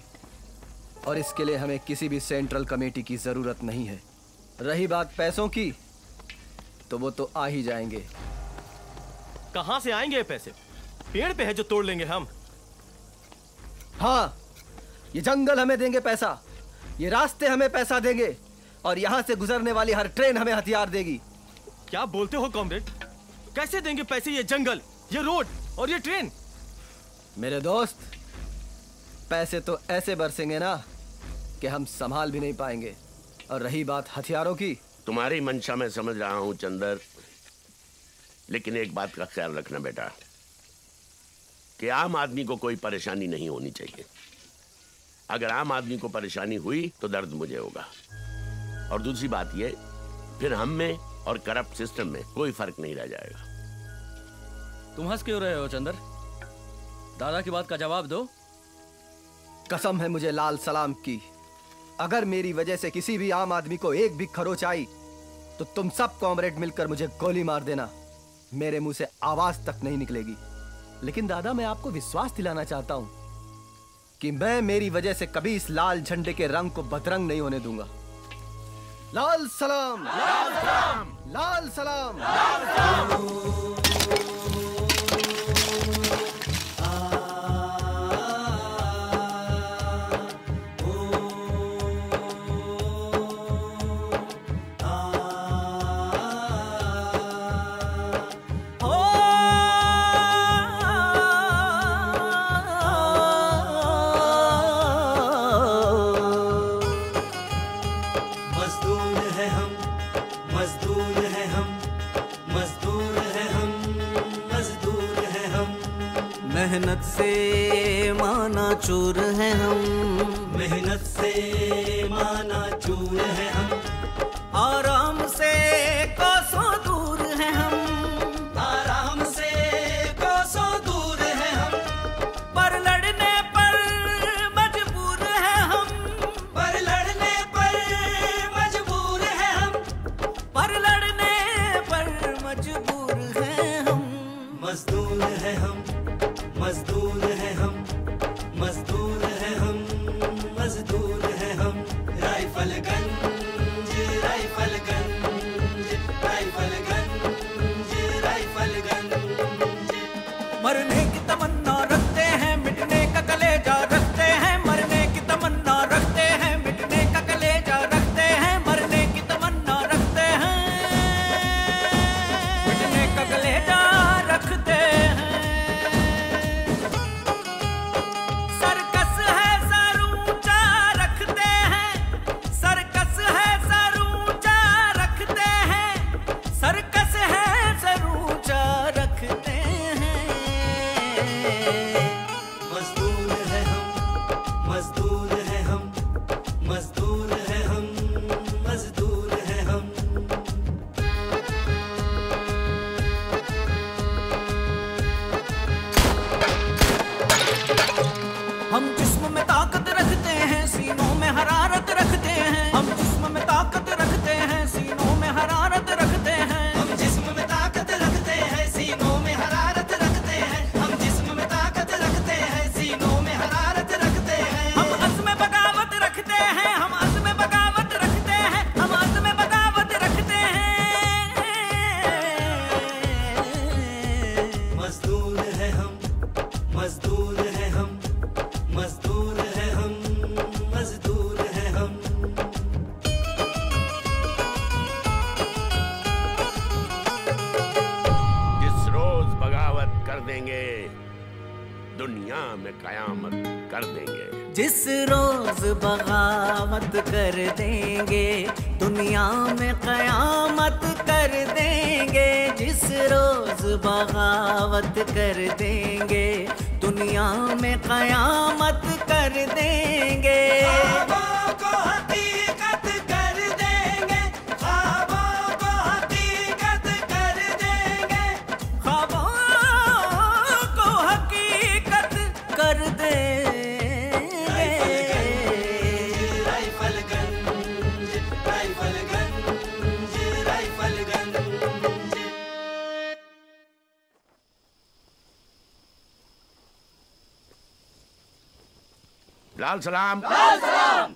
और इसके लिए हमें किसी भी सेंट्रल कमेटी की जरूरत नहीं है। रही बात पैसों की, तो वो तो आ ही जाएंगे। कहां से आएंगे ये पैसे? पेड़ पे है जो तोड़ लेंगे हम। हाँ, ये जंगल हमें देंगे पैसा, ये रास्ते हमें पैसा देंगे, और यहां से गुजरने वाली हर ट्रेन हमें हथियार देगी। क्या बोलते हो कॉमरेड? कैसे देंगे पैसे ये जंगल, ये रोड और ये ट्रेन? मेरे दोस्त, पैसे तो ऐसे बरसेंगे ना कि हम संभाल भी नहीं पाएंगे। और रही बात हथियारों की, तुम्हारी मंशा मैं समझ रहा हूं चंदर, लेकिन एक बात का ख्याल रखना बेटा, कि आम आदमी को कोई परेशानी नहीं होनी चाहिए। अगर आम आदमी को परेशानी हुई तो दर्द मुझे होगा। और दूसरी बात ये, फिर हम में और करप्ट सिस्टम में कोई फर्क नहीं रह जाएगा। तुम हंस क्यों रहे हो चंदर? दादा की बात का जवाब दो। कसम है मुझे लाल सलाम की, अगर मेरी वजह से किसी भी आम आदमी को एक भी खरोच आई तो तुम सब कॉमरेड मिलकर मुझे गोली मार देना। मेरे मुंह से आवाज तक नहीं निकलेगी। लेकिन दादा, मैं आपको विश्वास दिलाना चाहता हूं कि मैं मेरी वजह से कभी इस लाल झंडे के रंग को बदरंग नहीं होने दूंगा। लाल सलाम, लाल सलाम, लाल सलाम, लाल सलाम। मेहनत से माना चूर है हम, मेहनत से माना चूर है हम, आराम से कोसों दूर है हम, आराम से कोसों दूर है हम, पर लड़ने पर मजबूर है हम, पर लड़ने पर मजबूर है हम, पर लड़ने पर मजबूर है हम, मजदूर है हम, मजदूर है हम, मजदूर है हम, मजदूर है हम, राइफलगंज राइफलगंज राइफलगंज राइफलगंज। मरने की तमन्ना रखते हैं, मिटने का कलेजा रखते हैं, मरने की तमन्ना रखते हैं, मिटने का कलेजा रखते हैं, मरने की तमन्ना रखते हैं, मिटने का कलेजा रखते हैं। हम जिस्म में ताकत रखते हैं, सीनों में हरारत रखते हैं, हम जिस्म में ताकत रखते हैं, सीनों में हरारत रखते हैं, हम जिस्म में ताकत रखते हैं, सीनों में हरारत रखते हैं, हम जिस्म में ताकत रखते हैं, सीनों में हरारत रखते हैं, हम अज़्म बगावत रखते हैं, हम अज़्म बगावत रखते हैं, हम अज़्म बगावत रखते हैं। मजदूर है हम, मजदूर है हम, मजदूर है हम, मजदूर है हम। जिस रोज बगावत कर देंगे दुनिया में कयामत कर देंगे, जिस रोज बगावत कर देंगे दुनिया में कयामत कर देंगे, जिस रोज बगावत कर देंगे दुनिया में कयामत कर देंगे। ख्वाबों को हकीकत कर देंगे, ख्वाबों को हकीकत कर देंगे, ख्वाबों को हकीकत कर देंगे। राइफलगंज राइफलगंज राइफलगंज। लाल सलाम, लाल सलाम।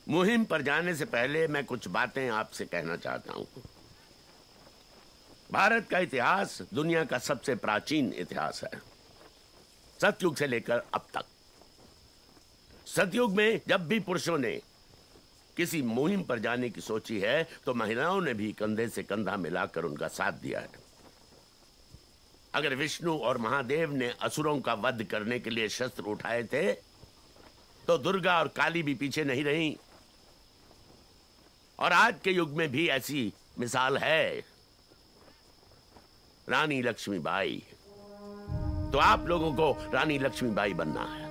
मुहिम पर जाने से पहले मैं कुछ बातें आपसे कहना चाहता हूं। भारत का इतिहास दुनिया का सबसे प्राचीन इतिहास है, सतयुग से लेकर अब तक। सतयुग में जब भी पुरुषों ने किसी मुहिम पर जाने की सोची है तो महिलाओं ने भी कंधे से कंधा मिलाकर उनका साथ दिया है। अगर विष्णु और महादेव ने असुरों का वध करने के लिए शस्त्र उठाए थे तो दुर्गा और काली भी पीछे नहीं रहीं। और आज के युग में भी ऐसी मिसाल है, रानी लक्ष्मीबाई। तो आप लोगों को रानी लक्ष्मीबाई बनना है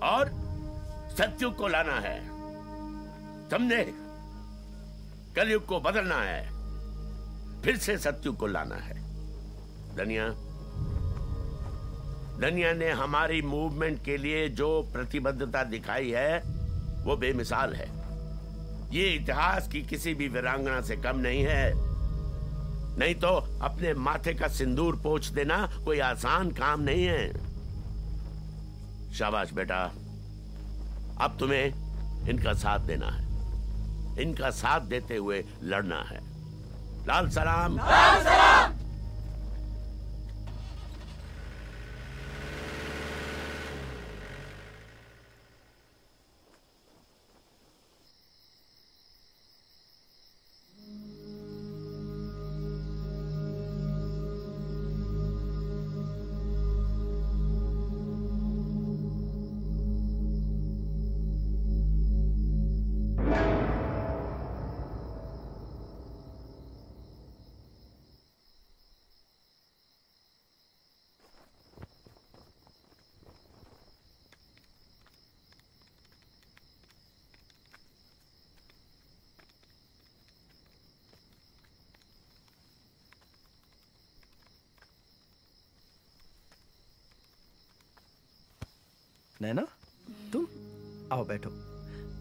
और सतयुग को लाना है, समझे? कलयुग को बदलना है, फिर से सतयुग को लाना है। धनिया ने हमारी मूवमेंट के लिए जो प्रतिबद्धता दिखाई है वो बेमिसाल है। ये इतिहास की किसी भी वीरांगना से कम नहीं है। नहीं तो अपने माथे का सिंदूर पोंछ देना कोई आसान काम नहीं है। शाबाश बेटा, अब तुम्हें इनका साथ देना है, इनका साथ देते हुए लड़ना है। लाल सलाम। लाल सलाम। नैना, तुम आओ बैठो।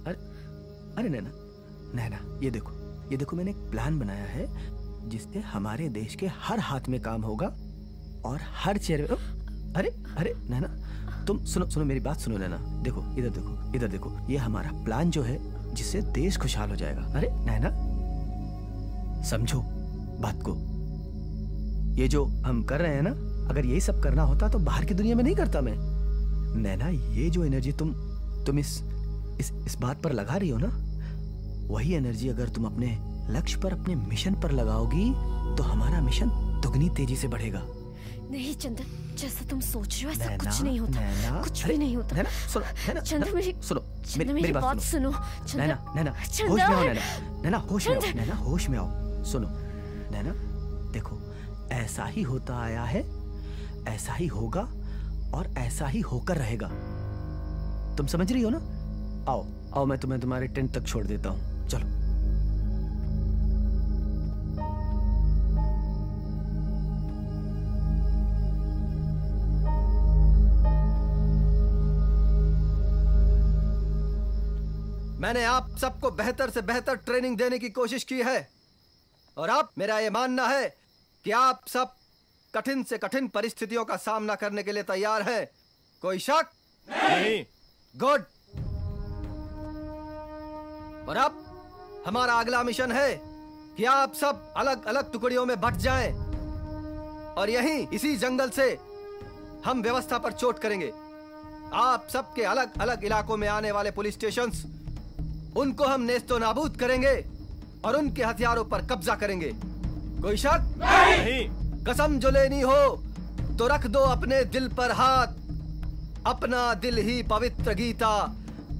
अरे अरे नैना, नैना ये देखो मैंने एक प्लान बनाया है जिससे हमारे देश के हर हाथ में काम होगा और हर चेहरे में। अरे अरे नैना, तुम सुनो मेरी बात सुनो नैना। देखो इधर देखो, ये हमारा प्लान जो है जिससे देश खुशहाल हो जाएगा। अरे नैना समझो बात को, ये जो हम कर रहे हैं ना, अगर यही सब करना होता तो बाहर की दुनिया में नहीं करता मैं। नैना ये जो एनर्जी तुम इस बात पर लगा रही हो ना, वही एनर्जी अगर तुम अपने लक्ष्य पर, अपने मिशन पर लगाओगी तो हमारा मिशन दुगनी तेजी से बढ़ेगा। नहीं चंदन, जैसा तुम सोच रहे हो ऐसा नैना, कुछ नहीं होता। नैना, कुछ भी नहीं होता। नैना सुनो, नैना चंदन मेरी बात सुनो। नैना होश में आओ। नैना होश में आओ। नैना होश में आओ। सुनो नैना, देखो ऐसा ही होता आया है, ऐसा ही होगा और ऐसा ही होकर रहेगा। तुम समझ रही हो ना? आओ मैं तुम्हें तुम्हारे टेंट तक छोड़ देता हूं, चलो। मैंने आप सबको बेहतर से बेहतर ट्रेनिंग देने की कोशिश की है और अब मेरा यह मानना है कि आप सब कठिन से कठिन परिस्थितियों का सामना करने के लिए तैयार हैं। कोई शक? नहीं। गुड। और अब हमारा अगला मिशन है कि आप सब अलग अलग टुकड़ियों में बंट जाएं और यहीं इसी जंगल से हम व्यवस्था पर चोट करेंगे। आप सबके अलग अलग इलाकों में आने वाले पुलिस स्टेशंस, उनको हम नेस्तो नाबूद करेंगे और उनके हथियारों पर कब्जा करेंगे। कोई शक? नहीं। कसम जो लेनी हो तो रख दो अपने दिल पर हाथ। अपना दिल ही पवित्र गीता,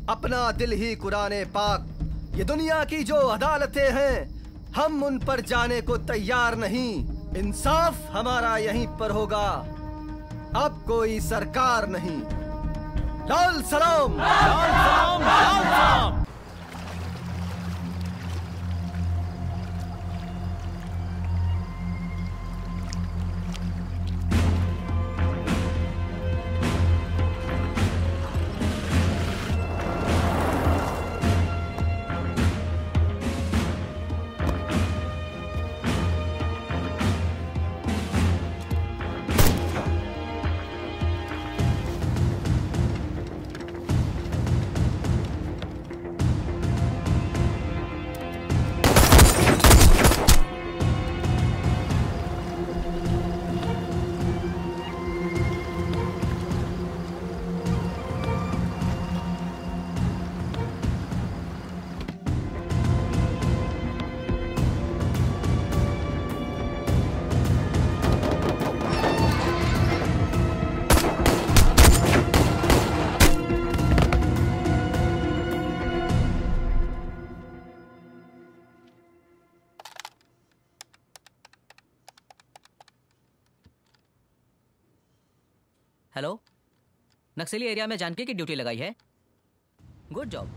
अपना दिल ही कुराने पाक। ये दुनिया की जो अदालतें हैं, हम उन पर जाने को तैयार नहीं। इंसाफ हमारा यहीं पर होगा, अब कोई सरकार नहीं। लाल सलाम। लाल सलाम। लाल सलाम। हेलो, नक्सली एरिया में जानकी की ड्यूटी लगाई है। Good job.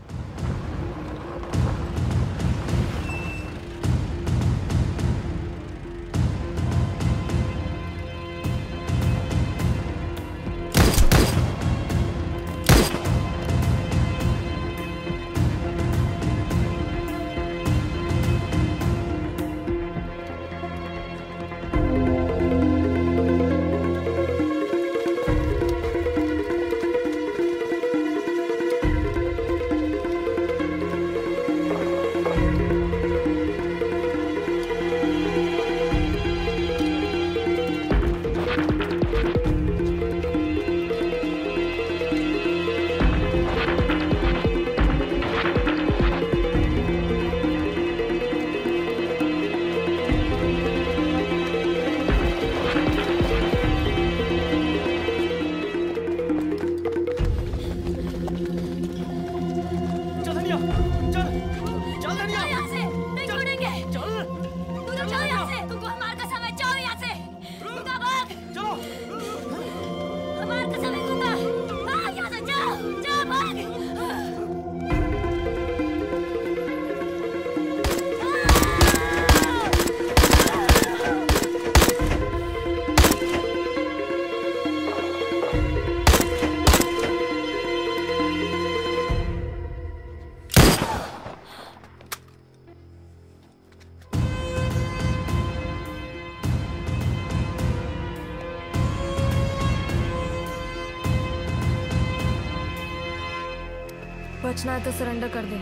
बचना है तो सरेंडर कर दे।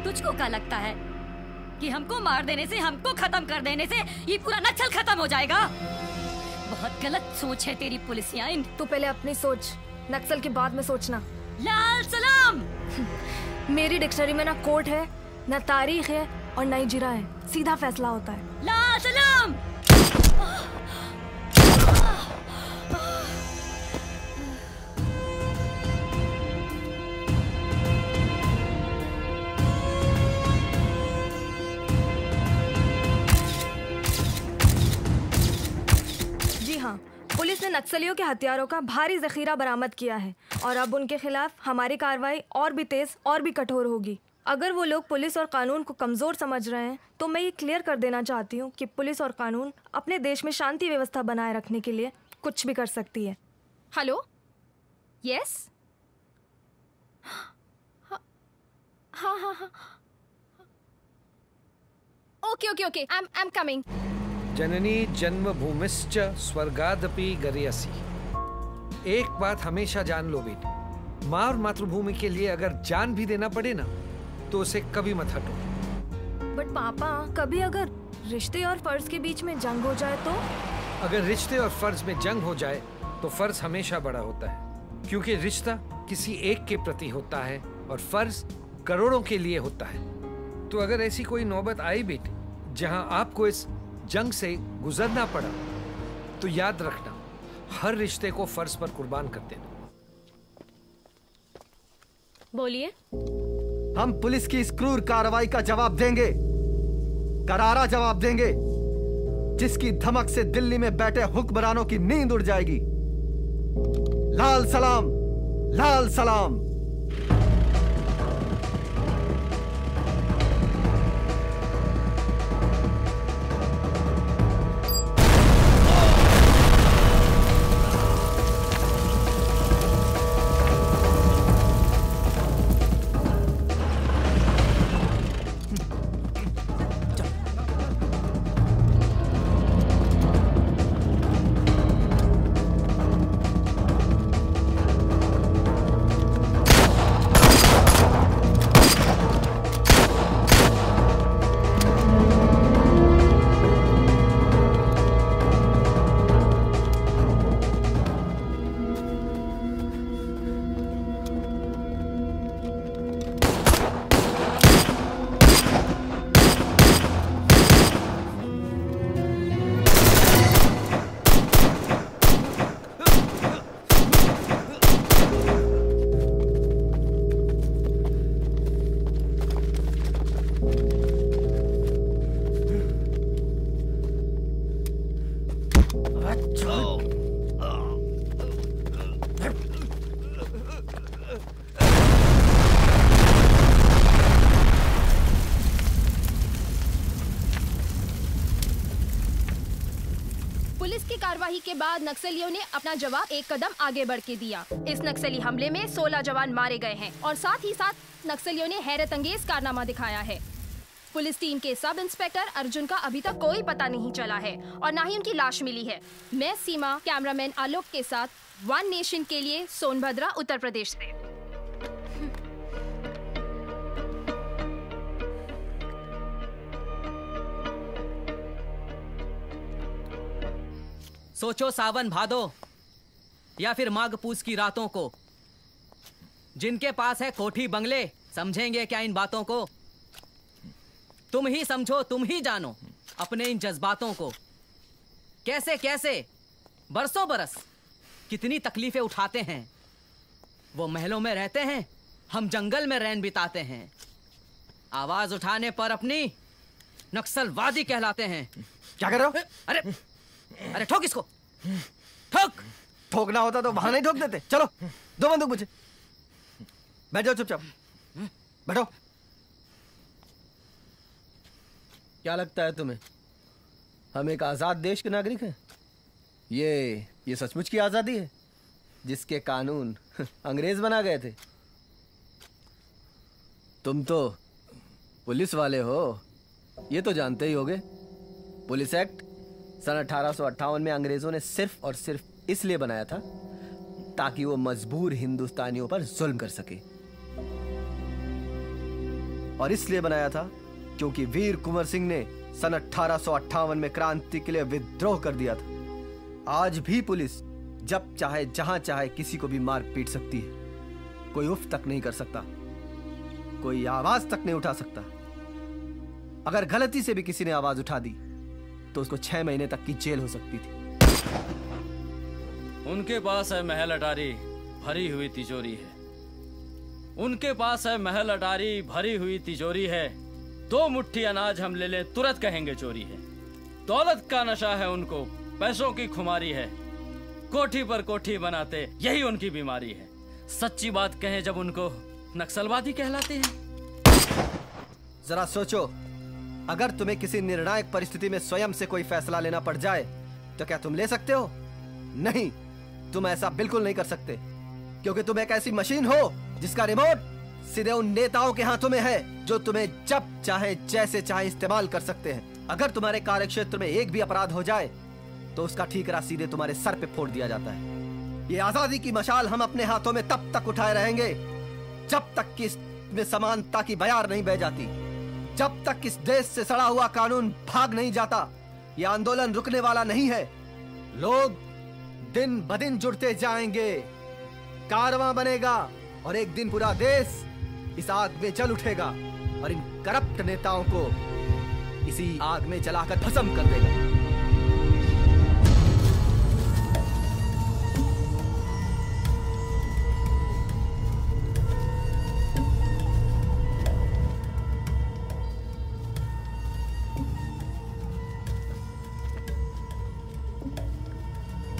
तुझको क्या लगता है कि हमको मार देने से, हमको खत्म कर देने से ये पूरा नक्सल खत्म हो जाएगा? बहुत गलत सोच है तेरी पुलिसिया। तू पहले अपनी सोच, नक्सल के बाद में सोचना। लाल सलाम। मेरी डिक्शनरी में ना कोर्ट है, ना तारीख है और ना ही जिरा है, सीधा फैसला होता है। लाल सलाम। पुलिस ने नक्सलियों के हथियारों का भारी जखीरा बरामद किया है और अब उनके खिलाफ हमारी कार्रवाई और भी तेज और भी कठोर होगी। अगर वो लोग पुलिस और कानून को कमजोर समझ रहे हैं तो मैं ये क्लियर कर देना चाहती हूँ कि पुलिस और कानून अपने देश में शांति व्यवस्था बनाए रखने के लिए कुछ भी कर सकती है। हेलो, यस, हाँ हाँ हाँ, okay okay okay, I am coming. जननी जन्मभूमिश्च स्वर्गादपि गरीयसी। एक बात हमेशा जान लो बेटी, माँ और मातृभूमि के लिए अगर जान भी देना पड़े ना तो उसे कभी मत हटो। बट पापा, कभी अगर रिश्ते और फर्ज के बीच में जंग हो जाए तो? अगर रिश्ते और फर्ज में जंग हो जाए तो फर्ज हमेशा बड़ा होता है, क्योंकि रिश्ता किसी एक के प्रति होता है और फर्ज करोड़ों के लिए होता है। तो अगर ऐसी कोई नौबत आई बेटी जहां आपको इस जंग से गुजरना पड़ा तो याद रखना, हर रिश्ते को फर्ज पर कुर्बान कर देना। बोलिए। हम पुलिस की इस क्रूर कार्रवाई का जवाब देंगे, करारा जवाब देंगे, जिसकी धमक से दिल्ली में बैठे हुक्मरानों की नींद उड़ जाएगी। लाल सलाम, लाल सलाम। कार्रवाई के बाद नक्सलियों ने अपना जवाब एक कदम आगे बढ़ के दिया। इस नक्सली हमले में 16 जवान मारे गए हैं और साथ ही साथ नक्सलियों ने हैरत अंगेज कारनामा दिखाया है। पुलिस टीम के सब इंस्पेक्टर अर्जुन का अभी तक कोई पता नहीं चला है और न ही उनकी लाश मिली है। मैं सीमा, कैमरामैन आलोक के साथ वन नेशन के लिए सोनभद्रा, उत्तर प्रदेश से। सोचो सावन भादो या फिर माघ पूस की रातों को, जिनके पास है कोठी बंगले समझेंगे क्या इन बातों को? तुम ही समझो, तुम ही जानो अपने इन जज्बातों को। कैसे कैसे बरसों बरस कितनी तकलीफें उठाते हैं। वो महलों में रहते हैं, हम जंगल में रैन बिताते हैं। आवाज उठाने पर अपनी नक्सलवादी कहलाते हैं। क्या कर रहे हो? अरे अरे ठोक इसको, ठोक। ठोकना होता तो वहां नहीं ठोक देते। चलो दो बंदूक मुझे, बैठ जाओ चुपचाप, बैठो। क्या लगता है तुम्हें हम एक आजाद देश के नागरिक हैं? ये सचमुच की आजादी है जिसके कानून अंग्रेज बना गए थे। तुम तो पुलिस वाले हो, ये तो जानते ही होगे। पुलिस एक्ट सन 1858 में अंग्रेजों ने सिर्फ और सिर्फ इसलिए बनाया था ताकि वो मजबूर हिंदुस्तानियों पर जुल्म कर सके। और इसलिए बनाया था क्योंकि वीर कुंवर सिंह ने सन 1858 में क्रांति के लिए विद्रोह कर दिया था। आज भी पुलिस जब चाहे जहां चाहे किसी को भी मार पीट सकती है। कोई उफ तक नहीं कर सकता, कोई आवाज तक नहीं उठा सकता। अगर गलती से भी किसी ने आवाज उठा दी तो उसको 6 महीने तक की जेल हो सकती थी। उनके पास है महल अटारी भरी हुई तिजोरी है, उनके पास है महल अटारी भरी हुई तिजोरी है। 2 मुट्ठी अनाज हम ले लें तुरंत कहेंगे चोरी है। दौलत का नशा है उनको, पैसों की खुमारी है, कोठी पर कोठी बनाते यही उनकी बीमारी है। सच्ची बात कहें जब उनको नक्सलवादी कहलाते हैं। जरा सोचो, अगर तुम्हें किसी निर्णायक परिस्थिति में स्वयं से कोई फैसला लेना पड़ जाए तो क्या तुम ले सकते हो? नहीं, तुम ऐसा बिल्कुल नहीं कर सकते, क्योंकि तुम एक ऐसी मशीन हो जिसका रिमोट सीधे उन नेताओं के हाथों में है जो तुम्हें जब चाहे जैसे चाहे इस्तेमाल कर सकते हैं। अगर तुम्हारे कार्यक्षेत्र में एक भी अपराध हो जाए तो उसका ठीकरा सीधे तुम्हारे सर पे फोड़ दिया जाता है। ये आजादी की मशाल हम अपने हाथों में तब तक उठाए रहेंगे जब तक कि इसमें समानता की बयार नहीं बह जाती, जब तक इस देश से सड़ा हुआ कानून भाग नहीं जाता। ये आंदोलन रुकने वाला नहीं है। लोग दिन ब दिन जुड़ते जाएंगे, कारवां बनेगा और एक दिन पूरा देश इस आग में जल उठेगा और इन करप्ट नेताओं को इसी आग में जलाकर भस्म कर देगा।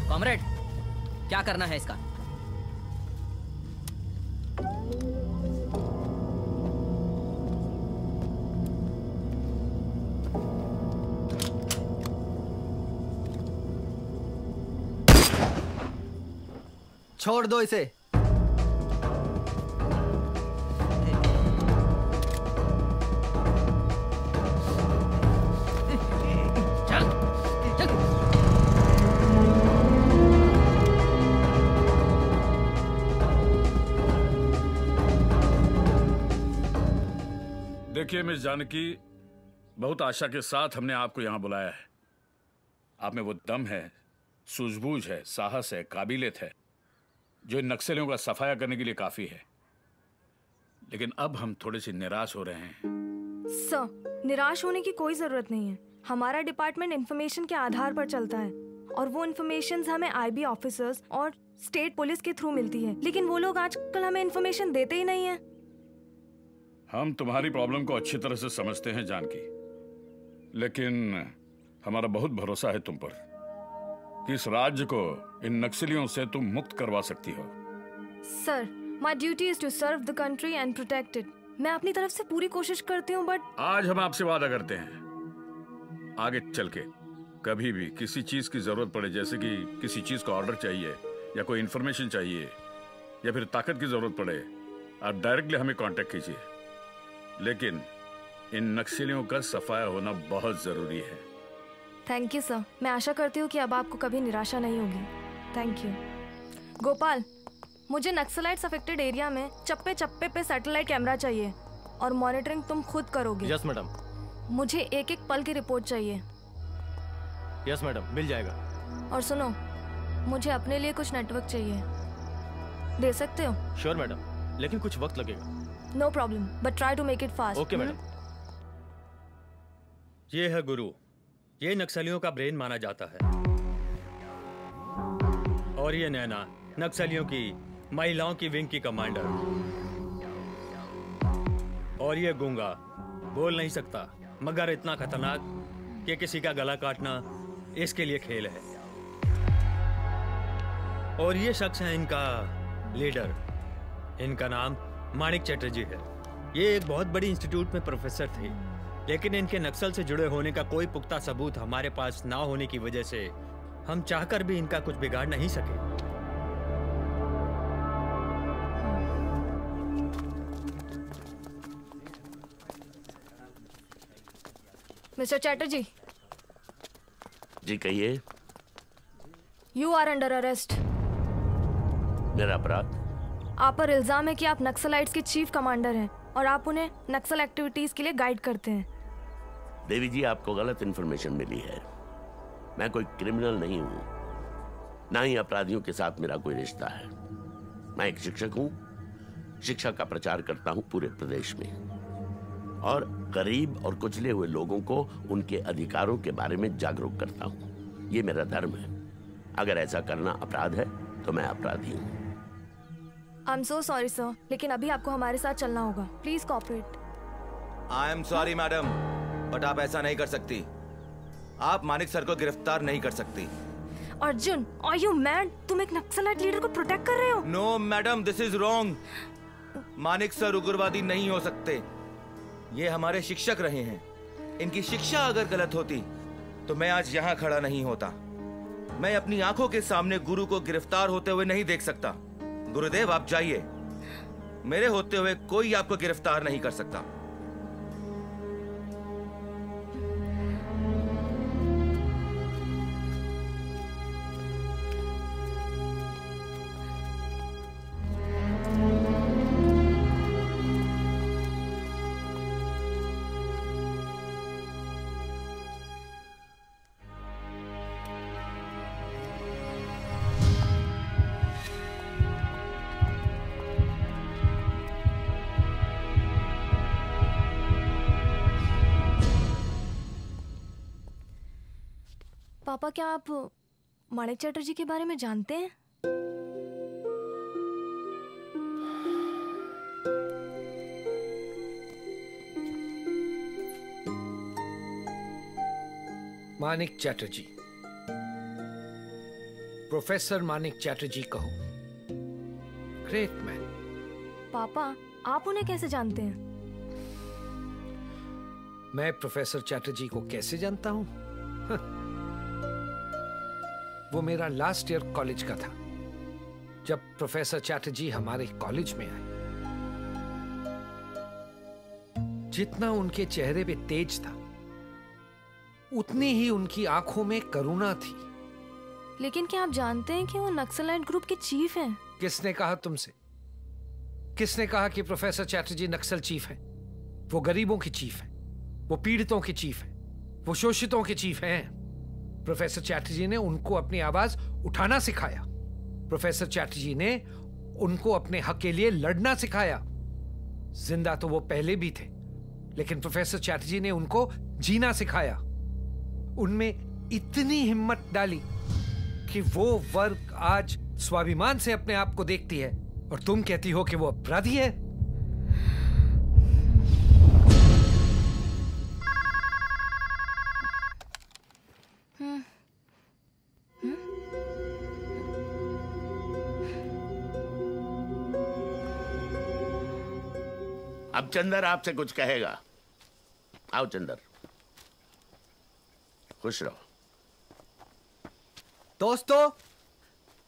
कॉमरेड, क्या करना है इसका? छोड़ दो इसे। देखिए मिस जानकी, बहुत आशा के साथ हमने आपको यहां बुलाया है। आप में वो दम है, सूझबूझ है, साहस है, काबिलियत है जो इन नक्सलियों का सफाया करने के लिए काफी है। लेकिन अब हम थोड़े से निराश हो रहे हैं। सर, निराश होने की कोई जरूरत नहीं है। हमारा डिपार्टमेंट इंफॉर्मेशन के आधार पर चलता है और वो इंफॉर्मेशन हमें आईबी ऑफिसर्स और स्टेट पुलिस के थ्रू मिलती है, लेकिन वो लोग आजकल हमें इंफॉर्मेशन देते ही नहीं है। हम तुम्हारी प्रॉब्लम को अच्छी तरह से समझते हैं जानकी, लेकिन हमारा बहुत भरोसा है तुम पर कि इस राज्य को इन नक्सलियों से तुम मुक्त करवा सकती हो। Sir, my duty is to serve the country and protect it. मैं अपनी तरफ से पूरी कोशिश करती हूँ, बट आज हम आपसे वादा करते हैं आगे चल के कभी भी किसी चीज की जरूरत पड़े, जैसे कि किसी चीज का ऑर्डर चाहिए या कोई इंफॉर्मेशन चाहिए या फिर ताकत की जरूरत पड़े, आप डायरेक्टली हमें कांटेक्ट कीजिए। लेकिन इन नक्सलियों का सफाया होना बहुत जरूरी है। Thank you sir. मैं आशा करती हूँ कि अब आपको कभी निराशा नहीं होगी। Thank you. गोपाल, मुझे नक्सलाइट्स अफेक्टेड एरिया में चप्पे चप्पे पे सैटेलाइट कैमरा चाहिए और मॉनिटरिंग तुम खुद करोगे। Yes madam. मुझे एक एक पल की रिपोर्ट चाहिए। यस मैडम, मिल जाएगा। और सुनो, मुझे अपने लिए कुछ नेटवर्क चाहिए, दे सकते हो? श्योर मैडम, लेकिन कुछ वक्त लगेगा। No problem, but try to make it fast. Okay madam. ये है गुरु, ये नक्सलियों का ब्रेन माना जाता है। और ये नैना, नक्सलियों की महिलाओं की विंग की कमांडर। और ये गूंगा, बोल नहीं सकता मगर इतना खतरनाक कि किसी का गला काटना इसके लिए खेल है। और ये शख्स है इनका लीडर, इनका नाम माणिक चटर्जी है। ये एक बहुत बड़ी इंस्टीट्यूट में प्रोफेसर थे, लेकिन इनके नक्सल से जुड़े होने का कोई पुख्ता सबूत हमारे पास ना होने की वजह से हम चाहकर भी इनका कुछ बिगाड़ नहीं सके। मिस्टर चैटर्जी। जी कहिए। You are under arrest. मेरा अपराध? आप पर इल्जाम है कि आप नक्सलाइट्स के चीफ कमांडर हैं और आप उन्हें नक्सल एक्टिविटीज के लिए गाइड करते हैं। देवी जी, आपको गलत इन्फॉर्मेशन मिली है। मैं कोई क्रिमिनल नहीं हूं, ना ही अपराधियों के साथ मेरा कोई रिश्ता है। मैं एक शिक्षक हूं, शिक्षा का प्रचार करता हूं पूरे प्रदेश में, और गरीब और कुचले हुए लोगों को उनके अधिकारों के बारे में जागरूक करता हूं। ये मेरा धर्म है। अगर ऐसा करना अपराध है तो मैं अपराधी हूं। I am so sorry sir, लेकिन अभी आपको हमारे साथ चलना होगा। Please cooperate. I am sorry madam, but आप ऐसा नहीं कर सकती। आप मानिक सर को गिरफ्तार नहीं कर सकती। Arjun, are you mad? तुम एक नक्सलाइट लीडर को प्रोटेक्ट कर रहे हो? No madam, this is wrong. Manik sir उग्रवादी नहीं हो सकते। ये हमारे शिक्षक रहे हैं। इनकी शिक्षा अगर गलत होती तो मैं आज यहाँ खड़ा नहीं होता। मैं अपनी आंखों के सामने गुरु को गिरफ्तार होते हुए नहीं देख सकता। गुरुदेव, आप जाइए। मेरे होते हुए कोई आपको गिरफ्तार नहीं कर सकता। पापा, क्या आप माणिक चटर्जी के बारे में जानते हैं? मानिक चटर्जी, प्रोफेसर मानिक चटर्जी कहो। Great man. पापा, आप उन्हें कैसे जानते हैं? मैं प्रोफेसर चटर्जी को कैसे जानता हूं? वो मेरा लास्ट ईयर कॉलेज का था जब प्रोफेसर चैटर्जी हमारे कॉलेज में आए। जितना उनके चेहरे पे तेज था, उतनी ही उनकी आंखों में करुणा थी। लेकिन क्या आप जानते हैं कि वो नक्सलाइट ग्रुप के चीफ हैं? किसने कहा तुमसे? किसने कहा कि प्रोफेसर चैटर्जी नक्सल चीफ हैं? वो गरीबों के चीफ हैं, वो पीड़ितों के चीफ हैं, वो शोषितों के चीफ हैं। प्रोफेसर चैटर्जी ने उनको अपनी आवाज उठाना सिखाया। प्रोफेसर चैटर्जी ने उनको अपने हक के लिए लड़ना सिखाया। जिंदा तो वो पहले भी थे, लेकिन प्रोफेसर चैटर्जी ने उनको जीना सिखाया। उनमें इतनी हिम्मत डाली कि वो वर्ग आज स्वाभिमान से अपने आप को देखती है, और तुम कहती हो कि वो अपराधी है। अब चंदर आपसे कुछ कहेगा। आओ चंदर, खुश रहो। दोस्तों,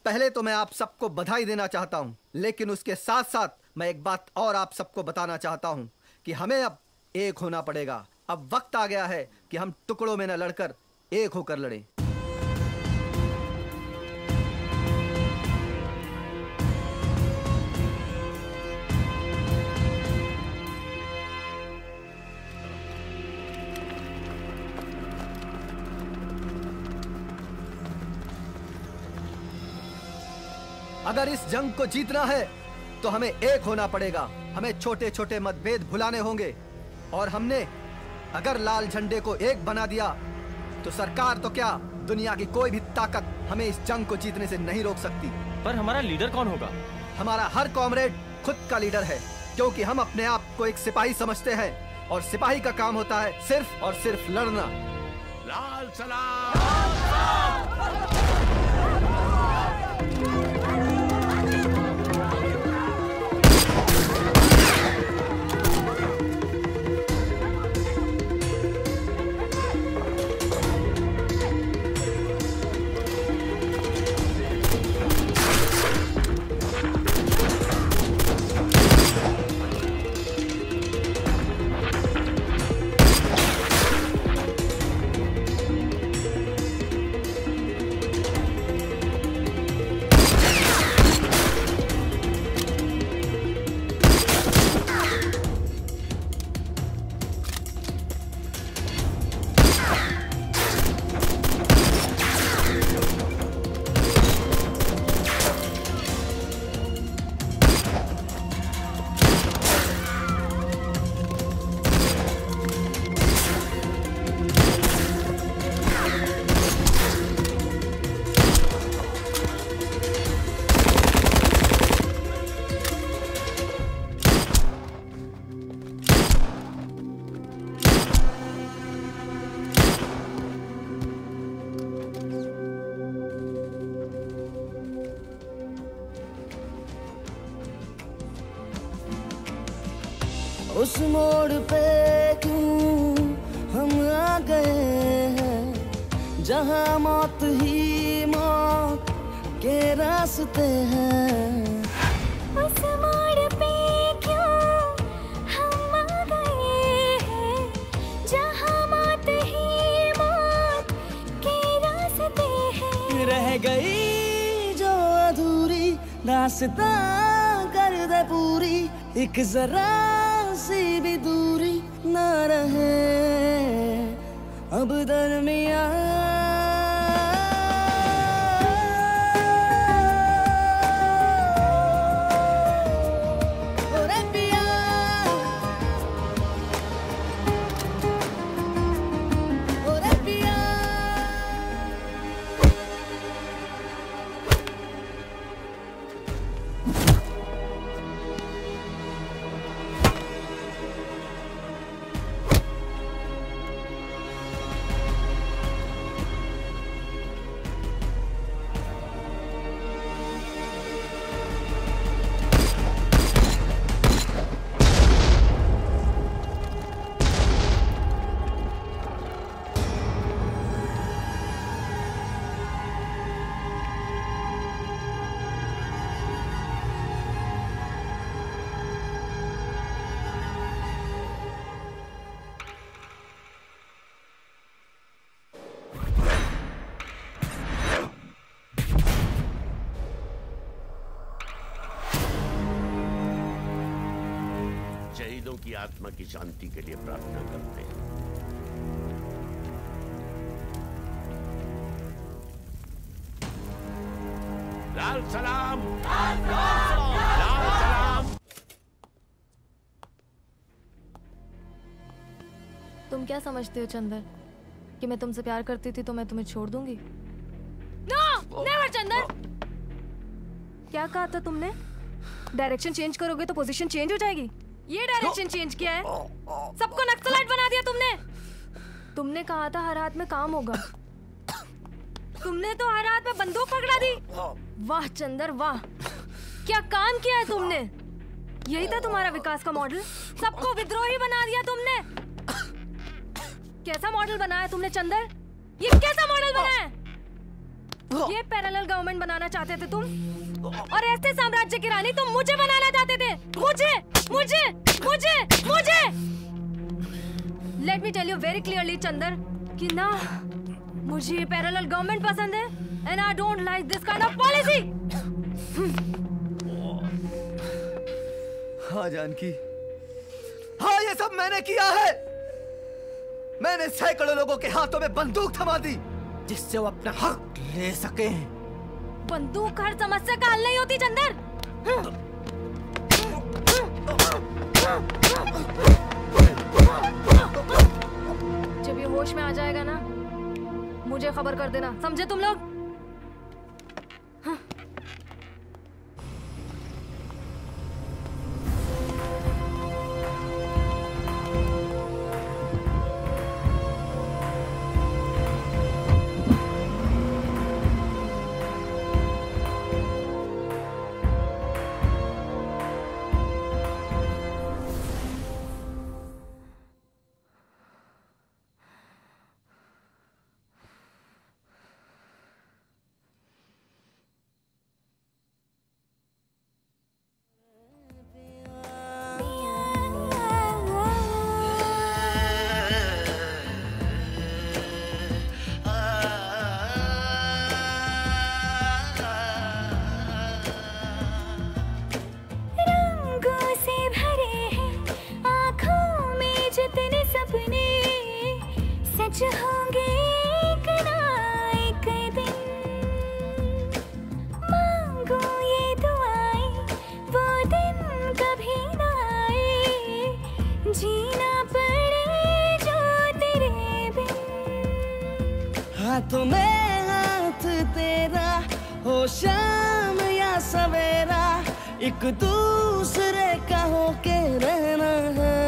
पहले तो मैं आप सबको बधाई देना चाहता हूं, लेकिन उसके साथ साथ मैं एक बात और आप सबको बताना चाहता हूं कि हमें अब एक होना पड़ेगा। अब वक्त आ गया है कि हम टुकड़ों में न लड़कर एक होकर लड़ें। अगर इस जंग को जीतना है तो हमें एक होना पड़ेगा। हमें छोटे छोटे मतभेद भुलाने होंगे, और हमने अगर लाल झंडे को एक बना दिया तो सरकार तो क्या, दुनिया की कोई भी ताकत हमें इस जंग को जीतने से नहीं रोक सकती। पर हमारा लीडर कौन होगा? हमारा हर कॉमरेड खुद का लीडर है, क्योंकि हम अपने आप को एक सिपाही समझते हैं, और सिपाही का काम होता है सिर्फ और सिर्फ लड़ना। लाल सलाम। उस मोड़ पे क्यों हम आ गए हैं, जहाँ मौत ही मौत के रास्ते हैं। उस मोड़ पे क्यों हम आ गए हैं, जहाँ मौत ही मौत के रास्ते हैं। रह गई जो अधूरी दास्तां कर दे पूरी, एक जरा सी भी दूरी न रहे अब दरमियां। शहीदों की आत्मा की शांति के लिए प्रार्थना करते हैं। लाल सलाम, लाल सलाम। तुम क्या समझते हो चंदर कि मैं तुमसे प्यार करती थी तो मैं तुम्हें छोड़ दूंगी? No, never Chandar. क्या कहा था तुमने? डायरेक्शन चेंज करोगे तो पोजीशन चेंज हो जाएगी। ये डायरेक्शन चेंज किया है, सबको नक्सलाइट बना दिया तुमने। तुमने कहा था हर हाथ में काम होगा, तुमने तो हर हाथ में बंदूक पकड़ा दी। वाह चंदर वाह, क्या काम किया है तुमने। यही था तुम्हारा विकास का मॉडल, सबको विद्रोही बना दिया तुमने। कैसा मॉडल बनाया तुमने चंदर? ये कैसा मॉडल बनाया? ये पैरेलल गवर्नमेंट बनाना चाहते थे तुम, और ऐसे साम्राज्य की रानी तुम मुझे बनाना चाहते थे। मुझे मुझे मुझे मुझे let me tell you very clearly Chandar कि ना मुझे ये पैरेलल गवर्नमेंट पसंद है, and I don't like this kind of policy. हाँ जानकी, हाँ ये सब मैंने किया है। मैंने सैकड़ों लोगों के हाथों में बंदूक थमा दी जिससे वो अपना हक ले सके। बंदूक हर समस्या का हल नहीं होती चंदर। जब ये होश में आ जाएगा ना, मुझे खबर कर देना, समझे तुम लोग? होंगे एक ना एक दिन, मांगो ये दुआएं वो दिन कभी ना आए, जीना पड़े जो तेरे बिन। हाथों में हाथ तेरा हो शाम या सवेरा, एक दूसरे का होके रहना है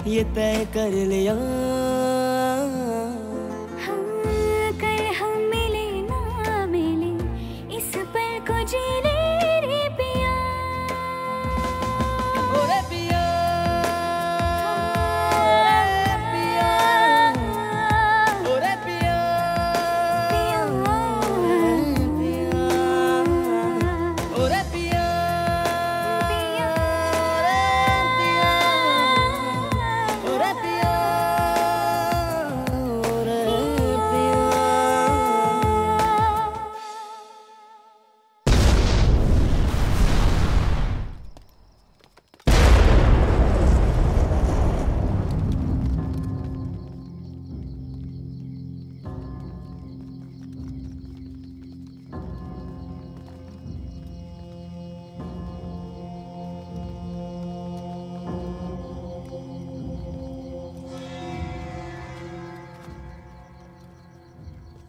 ये तय कर लिया। कर हम मिले ना मिले इस पल को जी ले रे पिया। ओ रे पिया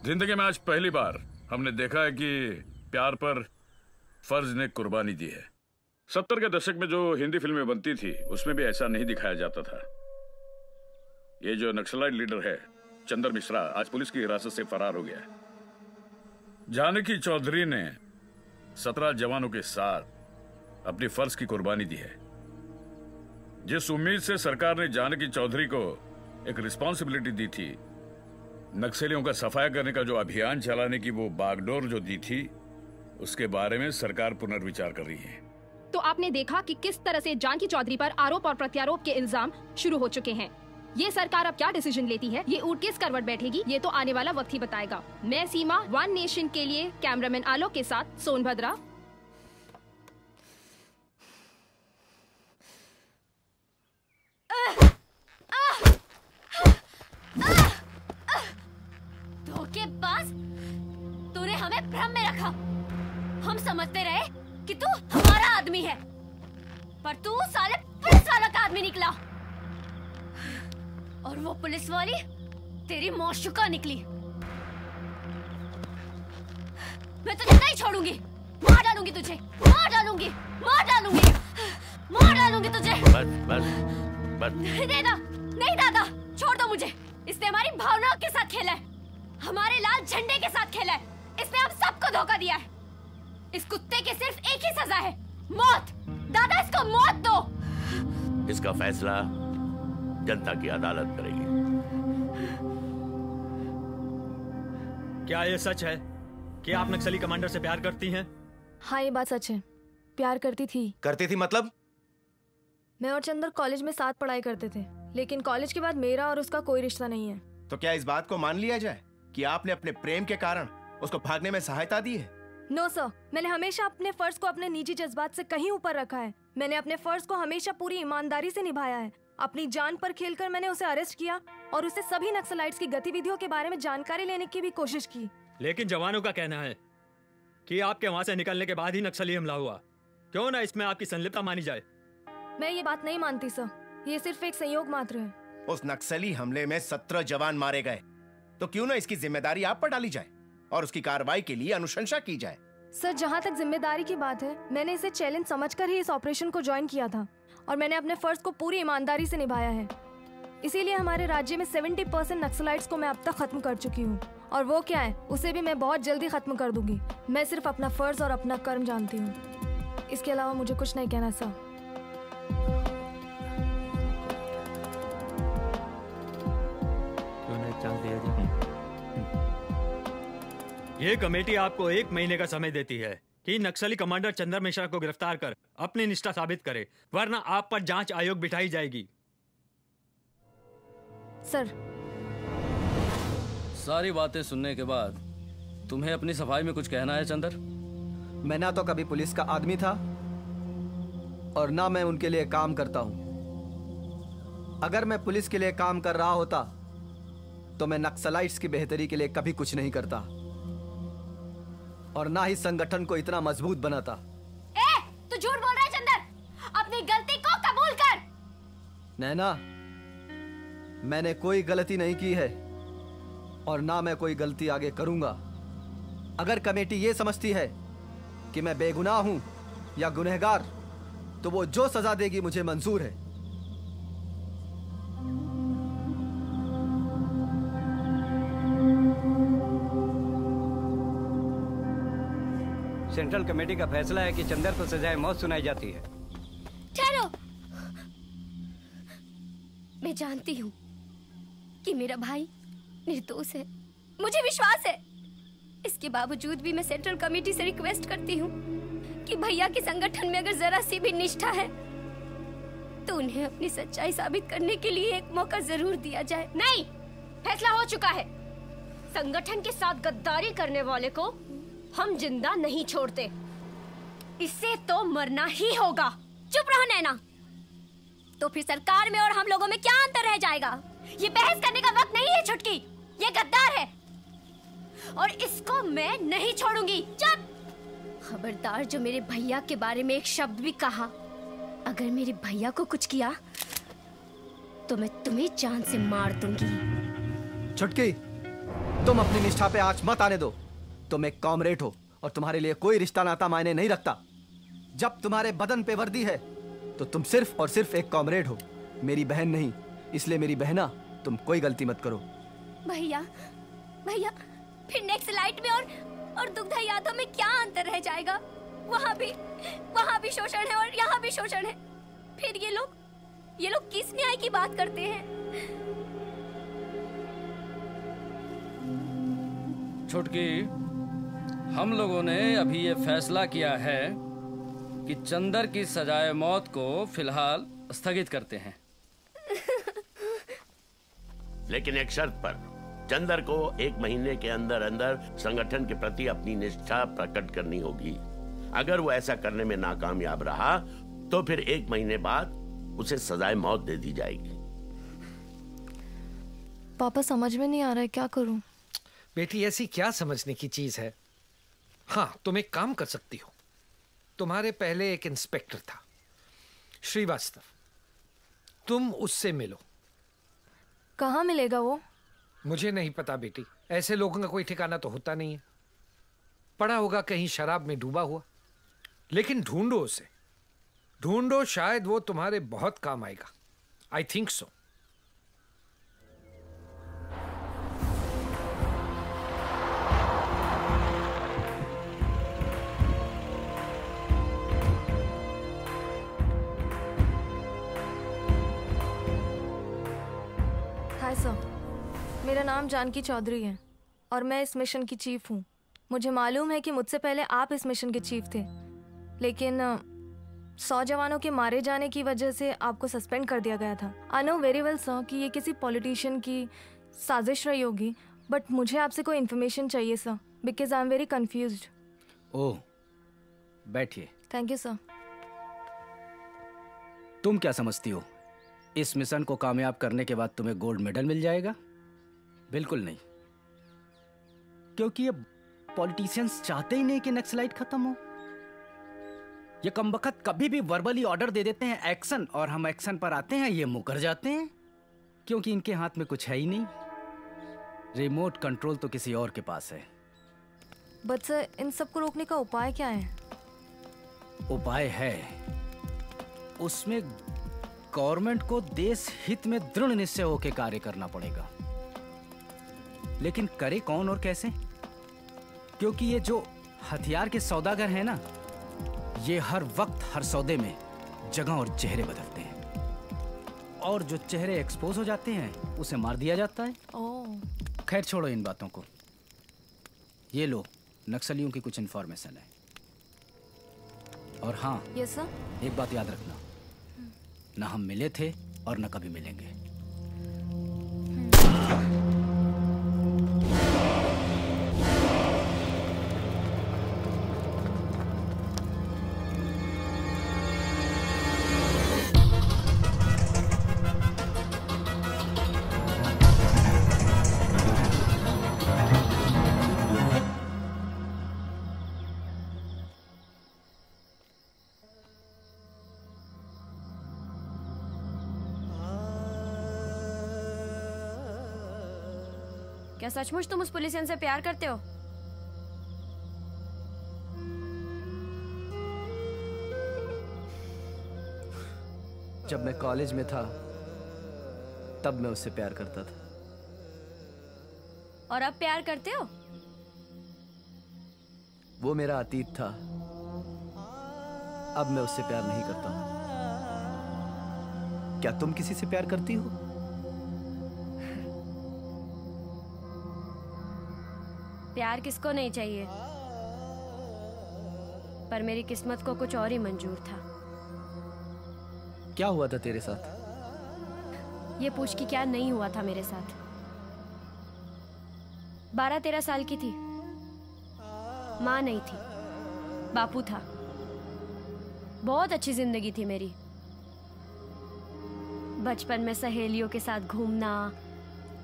जिंदगी में आज पहली बार हमने देखा है कि प्यार पर फर्ज ने कुर्बानी दी है। 70 के दशक में जो हिंदी फिल्में बनती थी उसमें भी ऐसा नहीं दिखाया जाता था। ये जो नक्सलाइट लीडर है चंदर मिश्रा आज पुलिस की हिरासत से फरार हो गया है। जानकी चौधरी ने 17 जवानों के साथ अपनी फर्ज की कुर्बानी दी है। जिस उम्मीद से सरकार ने जानकी चौधरी को एक रिस्पॉन्सिबिलिटी दी थी, नक्सलियों का सफाया करने का जो अभियान चलाने की वो बागडोर जो दी थी, उसके बारे में सरकार पुनर्विचार कर रही है। तो आपने देखा कि किस तरह से जानकी चौधरी पर आरोप और प्रत्यारोप के इल्जाम शुरू हो चुके हैं। ये सरकार अब क्या डिसीजन लेती है, ये ऊँट किस करवट बैठेगी, ये तो आने वाला वक्त ही बताएगा। मैं सीमा, वन नेशन के लिए कैमरामैन आलोक के साथ सोनभद्रा। धोखेबाज, तूने हमें भ्रम में रखा। हम समझते रहे कि तू हमारा आदमी है, पर तू साले पुलिस वाला का आदमी निकला। और वो पुलिस वाली तेरी मौशुका निकली। मैं तुझे नहीं छोड़ूंगी, मार डालूंगी तुझे, मार डालूंगी, मार डालूंगी, मार डालूंगी तुझे। बस नहीं दादा, नहीं दादा, छोड़ दो मुझे। इसने हमारी भावनाओं के साथ खेला है, हमारे लाल झंडे के साथ खेला है। इसने हम सबको धोखा दिया है। इस कुत्ते की सिर्फ एक ही सजा है, मौत। दादा, इसको मौत दो। इसका फैसला जनता की अदालत करेगी। क्या ये सच है कि आप नक्सली कमांडर से प्यार करती हैं? हाँ, ये बात सच है। प्यार करती थी। करती थी मतलब? मैं और चंदर कॉलेज में साथ पढ़ाई करते थे, लेकिन कॉलेज के बाद मेरा और उसका कोई रिश्ता नहीं है। तो क्या इस बात को मान लिया जाए कि आपने अपने प्रेम के कारण उसको भागने में सहायता दी है? नो सर, मैंने हमेशा अपने फर्ज को अपने निजी जज्बात से कहीं ऊपर रखा है। मैंने अपने फर्ज को हमेशा पूरी ईमानदारी से निभाया है। अपनी जान पर खेलकर मैंने उसे अरेस्ट किया और उसे सभी नक्सलाइट्स की गतिविधियों के बारे में जानकारी लेने की भी कोशिश की। लेकिन जवानों का कहना है कि आपके वहां से निकलने के बाद ही नक्सली हमला हुआ। क्यों ना इसमें आपकी संलिप्तता मानी जाए? मैं ये बात नहीं मानती सर, ये सिर्फ एक संयोग मात्र है। उस नक्सली हमले में 17 जवान मारे गए, तो क्यों ना इसकी जिम्मेदारी आप पर डाली जाए और उसकी कार्रवाई के लिए अनुशंसा की जाए। सर, जहाँ तक जिम्मेदारी की बात है, मैंने इसे चैलेंज समझकर ही इस ऑपरेशन को ज्वाइन किया था और मैंने अपने फर्ज को पूरी ईमानदारी से निभाया है। इसीलिए हमारे राज्य में 70% नक्सलाइट्स को मैं अब तक खत्म कर चुकी हूँ, और वो क्या है उसे भी मैं बहुत जल्दी खत्म कर दूंगी। मैं सिर्फ अपना फर्ज और अपना कर्म जानती हूँ, इसके अलावा मुझे कुछ नहीं कहना सर। ये कमेटी आपको 1 महीने का समय देती है कि नक्सली कमांडर चंदर मिश्रा को गिरफ्तार कर अपनी निष्ठा साबित करे, वरना आप पर जांच आयोग बिठाई जाएगी। सर, सारी बातें सुनने के बाद तुम्हें अपनी सफाई में कुछ कहना है चंदर? मैं ना तो कभी पुलिस का आदमी था और ना मैं उनके लिए काम करता हूं। अगर मैं पुलिस के लिए काम कर रहा होता तो मैं नक्सलाइट्स की बेहतरी के लिए कभी कुछ नहीं करता और ना ही संगठन को इतना मजबूत बनाता। तू झूठ बोल रहा है चंदर, अपनी गलती को कबूल कर। नैना, मैंने कोई गलती नहीं की है और ना मैं कोई गलती आगे करूंगा। अगर कमेटी ये समझती है कि मैं बेगुनाह हूं या गुनहगार, तो वो जो सजा देगी मुझे मंजूर है। सेंट्रल कमेटी का फैसला है कि चंदर को सजाए मौत सुनाई जाती है। ठहरो, मैं जानती हूँ कि मेरा भाई निर्दोष है, मुझे विश्वास है। इसके बावजूद भी मैं सेंट्रल कमेटी से रिक्वेस्ट करती हूँ कि भैया के संगठन में अगर जरा सी भी निष्ठा है तो उन्हें अपनी सच्चाई साबित करने के लिए एक मौका जरूर दिया जाए। नहीं, फैसला हो चुका है। संगठन के साथ गद्दारी करने वाले को हम जिंदा नहीं छोड़ते, इससे तो मरना ही होगा। चुप रहो नैना। तो फिर सरकार में और हम लोगों में क्या अंतर रह जाएगा? ये बहस करने का वक्त नहीं है छुटकी, ये गद्दार है और इसको मैं नहीं छोड़ूंगी। चुप! खबरदार जो मेरे भैया के बारे में एक शब्द भी कहा, अगर मेरे भैया को कुछ किया तो मैं तुम्हें जान से मार दूंगी। छुटकी, तुम अपनी निष्ठा पे आंच मत आने दो। तुम एक कॉमरेड हो और तुम्हारे लिए कोई रिश्ता नाता मायने नहीं रखता। जब तुम्हारे बदन पे वर्दी है तो तुम सिर्फ और सिर्फ एक कॉमरेड हो, मेरी बहन नहीं। इसलिए मेरी बहना, तुम कोई गलती मत करो। भैया भैया, फिर नेक्स्ट लाइट में और दुग्धा यादव में क्या अंतर रह जाएगा? वहाँ भी शोषण है और यहाँ भी शोषण है। फिर ये लोग किस न्याय की बात करते हैं? छुटकी, हम लोगों ने अभी ये फैसला किया है कि चंदर की सजाए मौत को फिलहाल स्थगित करते हैं। लेकिन एक शर्त पर, चंदर को 1 महीने के अंदर अंदर संगठन के प्रति अपनी निष्ठा प्रकट करनी होगी। अगर वो ऐसा करने में नाकामयाब रहा तो फिर 1 महीने बाद उसे सजाए मौत दे दी जाएगी। पापा समझ में नहीं आ रहा है, क्या करूं? बेटी, ऐसी क्या समझने की चीज है? हाँ, तुम एक काम कर सकती हो। तुम्हारे पहले एक इंस्पेक्टर था, श्रीवास्तव। तुम उससे मिलो। कहाँ मिलेगा वो? मुझे नहीं पता बेटी, ऐसे लोगों का कोई ठिकाना तो होता नहीं है। पड़ा होगा कहीं शराब में डूबा हुआ। लेकिन ढूंढो उसे, ढूंढो, शायद वो तुम्हारे बहुत काम आएगा। I think so. Hi sir, मेरा नाम जानकी चौधरी है और मैं इस मिशन की चीफ हूँ। मुझे मालूम है कि मुझसे पहले आप इस मिशन के चीफ थे, लेकिन 100 जवानों के मारे जाने की वजह से आपको सस्पेंड कर दिया गया था। I know very well sir कि ये किसी पॉलिटिशियन की साजिश रही होगी, बट मुझे आपसे कोई इन्फॉर्मेशन चाहिए sir, because I am very confused. Oh, बैठिए। Thank you sir. तुम क्या समझती हो, इस मिशन को कामयाब करने के बाद तुम्हें गोल्ड मेडल मिल जाएगा? बिल्कुल नहीं, क्योंकि ये पॉलिटिशियंस चाहते ही नहीं कि नक्सलाइट खत्म हो। ये कमबख्त कभी भी वर्बली ऑर्डर दे देते हैं एक्शन, और हम एक्शन पर आते हैं ये मुकर जाते हैं, क्योंकि इनके हाथ में कुछ है ही नहीं। रिमोट कंट्रोल तो किसी और के पास है। बट सर, इन सबको रोकने का उपाय क्या है? उपाय है, उसमें गवर्नमेंट को देश हित में दृढ़ निश्चय होकर कार्य करना पड़ेगा। लेकिन करे कौन और कैसे? क्योंकि ये जो हथियार के सौदागर हैं ना, ये हर वक्त हर सौदे में जगह और चेहरे बदलते हैं, और जो चेहरे एक्सपोज हो जाते हैं उसे मार दिया जाता है। खैर छोड़ो इन बातों को। ये लो, नक्सलियों की कुछ इन्फॉर्मेशन है। और हाँ, यस सर। एक बात याद रखना, ना हम मिले थे और न कभी मिलेंगे। क्या सचमुच तुम उस पुलिसियन से प्यार करते हो? जब मैं कॉलेज में था तब मैं उससे प्यार करता था। और अब प्यार करते हो? वो मेरा अतीत था, अब मैं उससे प्यार नहीं करता हूं। क्या तुम किसी से प्यार करती हो? प्यार किसको नहीं चाहिए, पर मेरी किस्मत को कुछ और ही मंजूर था। क्या हुआ था तेरे साथ? ये पूछ कि क्या नहीं हुआ था मेरे साथ। 12-13 साल की थी, माँ नहीं थी, बापू था। बहुत अच्छी जिंदगी थी मेरी। बचपन में सहेलियों के साथ घूमना,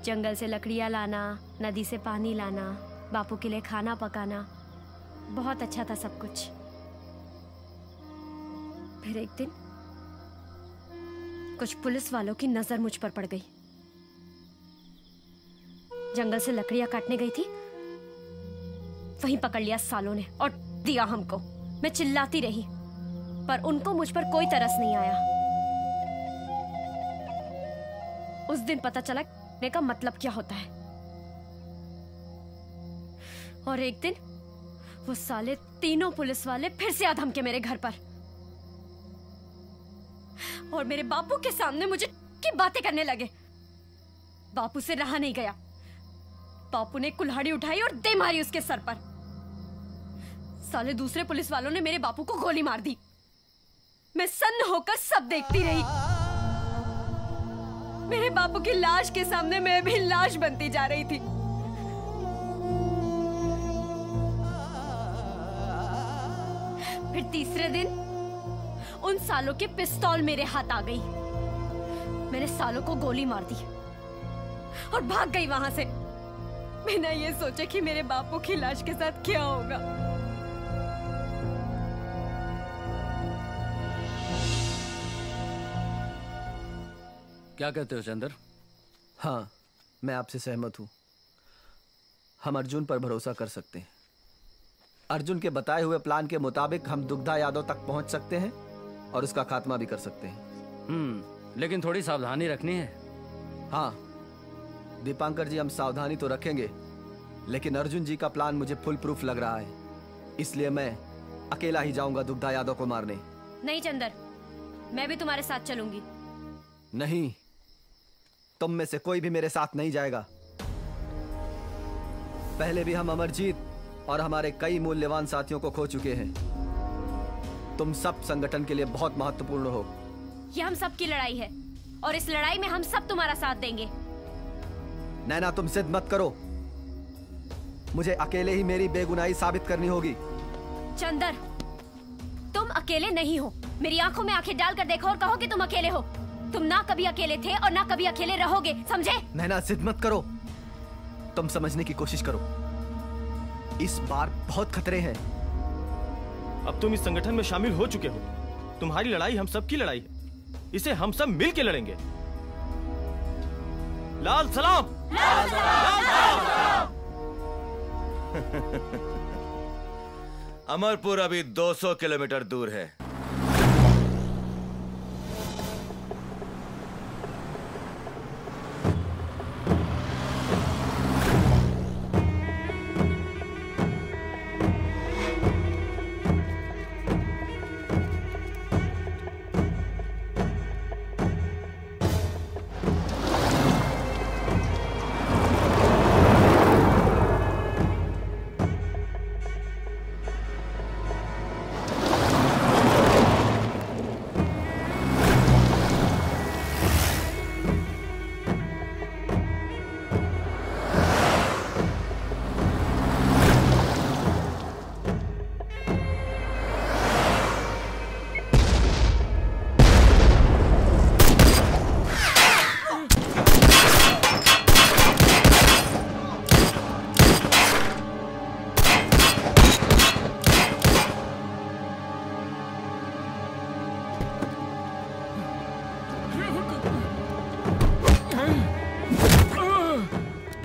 जंगल से लकड़ियाँ लाना, नदी से पानी लाना, बापू के लिए खाना पकाना, बहुत अच्छा था सब कुछ। फिर एक दिन कुछ पुलिस वालों की नजर मुझ पर पड़ गई। जंगल से लकड़ियां काटने गई थी, वहीं पकड़ लिया सालों ने और दिया हमको। मैं चिल्लाती रही पर उनको मुझ पर कोई तरस नहीं आया। उस दिन पता चला कहने का मतलब क्या होता है। और एक दिन वो साले तीनों पुलिस वाले फिर से आ धमके मेरे घर पर और मेरे बापू के सामने मुझे की बातें करने लगे। बापू से रहा नहीं गया, बापू ने कुल्हाड़ी उठाई और दे मारी उसके सर पर। साले दूसरे पुलिस वालों ने मेरे बापू को गोली मार दी। मैं सन्न होकर सब देखती रही। मेरे बापू की लाश के सामने मैं भी लाश बनती जा रही थी। फिर तीसरे दिन उन सालों की पिस्तौल मेरे हाथ आ गई। मैंने सालों को गोली मार दी और भाग गई वहां से, बिना ये सोचे कि मेरे बापू की लाश के साथ क्या होगा। क्या कहते हो चंदर? हाँ, मैं आपसे सहमत हूं। हम अर्जुन पर भरोसा कर सकते हैं। अर्जुन के बताए हुए प्लान के मुताबिक हम दुग्धा यादव तक पहुंच सकते हैं और उसका खात्मा भी कर सकते हैं। लेकिन थोड़ी सावधानी रखनी है। हाँ दीपांकर जी, हम सावधानी तो रखेंगे, लेकिन अर्जुन जी का प्लान मुझे फुल प्रूफ लग रहा है, इसलिए मैं अकेला ही जाऊंगा दुग्धा यादव को मारने। नहीं चंदर, मैं भी तुम्हारे साथ चलूंगी। नहीं, तुम में से कोई भी मेरे साथ नहीं जाएगा। पहले भी हम अमरजीत और हमारे कई मूल्यवान साथियों को खो चुके हैं। तुम सब संगठन के लिए बहुत महत्वपूर्ण हो। ये हम सब की लड़ाई है और इस लड़ाई में हम सब तुम्हारा साथ देंगे। नैना, तुम जिद मत करो। मुझे अकेले ही मेरी बेगुनाही साबित करनी होगी। चंदर, तुम अकेले नहीं हो। मेरी आंखों में आंखें डालकर देखो और कहो कि तुम अकेले हो। तुम ना कभी अकेले थे और ना कभी अकेले रहोगे, समझे? नैना, जिद मत करो। तुम समझने की कोशिश करो। इस बार बहुत खतरे हैं। अब तुम इस संगठन में शामिल हो चुके हो। तुम्हारी लड़ाई हम सब की लड़ाई है। इसे हम सब मिल के लड़ेंगे। लाल सलाम। लाल सलाम। अमरपुर अभी 200 किलोमीटर दूर है।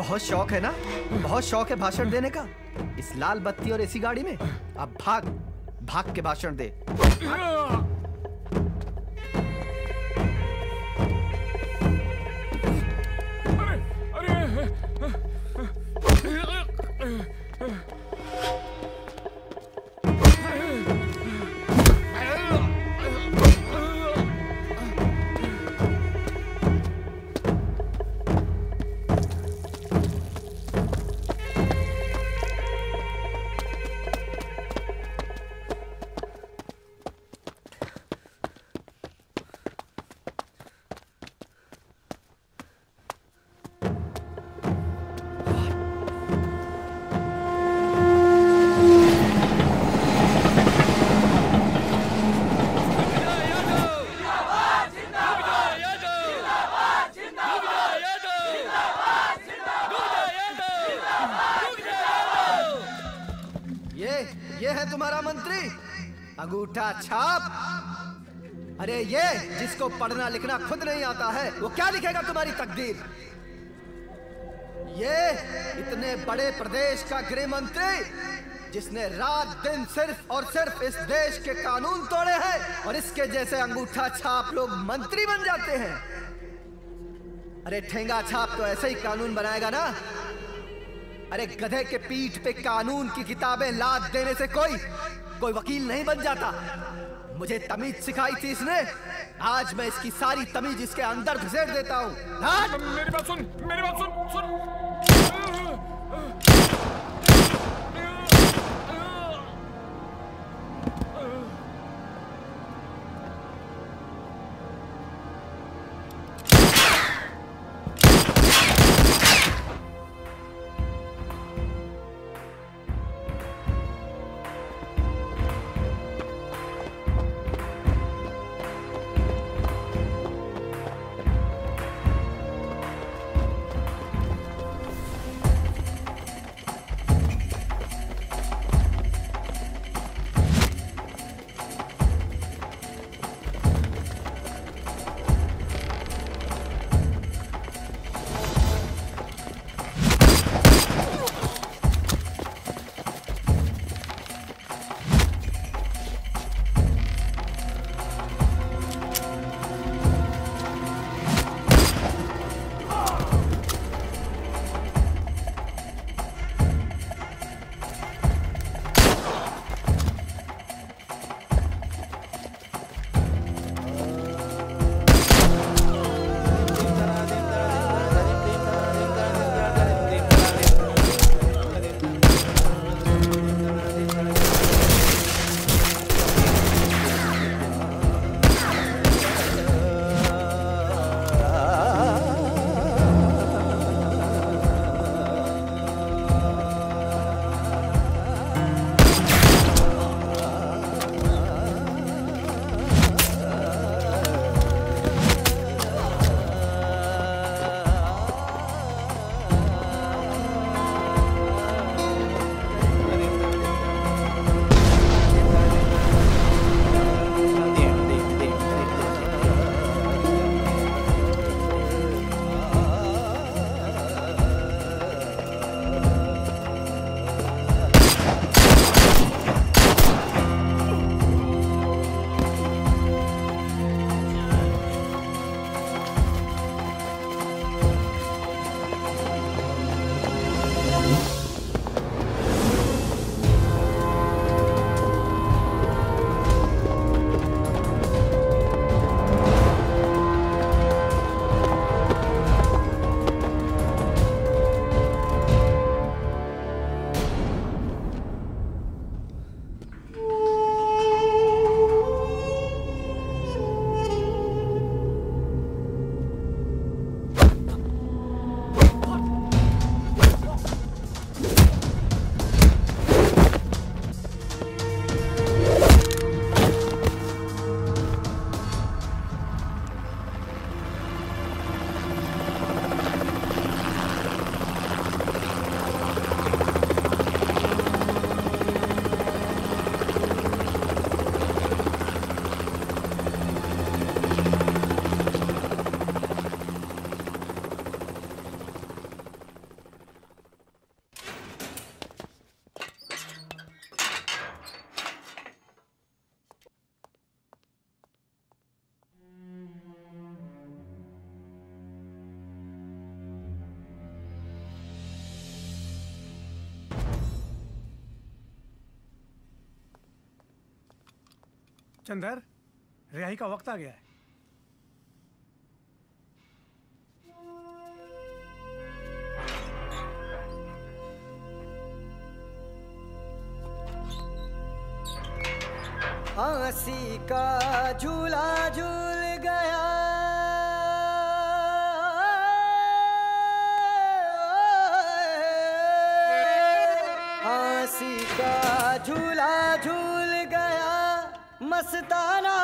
बहुत शौक है ना? बहुत शौक है भाषण देने का इस लाल बत्ती और ऐसी गाड़ी में। अब भाग भाग के भाषण दे। ये है तुम्हारा मंत्री, अंगूठा छाप। अरे ये जिसको पढ़ना लिखना खुद नहीं आता है, वो क्या लिखेगा तुम्हारी तकदीर? ये इतने बड़े प्रदेश का गृह मंत्री जिसने रात दिन सिर्फ और सिर्फ इस देश के कानून तोड़े हैं और इसके जैसे अंगूठा छाप लोग मंत्री बन जाते हैं। अरे ठेंगा छाप तो ऐसे ही कानून बनाएगा ना। अरे गधे के पीठ पे कानून की किताबें लाद देने से कोई वकील नहीं बन जाता। मुझे तमीज सिखाई थी इसने, आज मैं इसकी सारी तमीज इसके अंदर घुसेड़ देता हूँ। मेरी बात सुन, मेरी बात सुन। चंदर, रिहाई का वक्त आ गया है। फांसी का झूला झूल गया, फांसी का झूला झूल गया, मस्ताना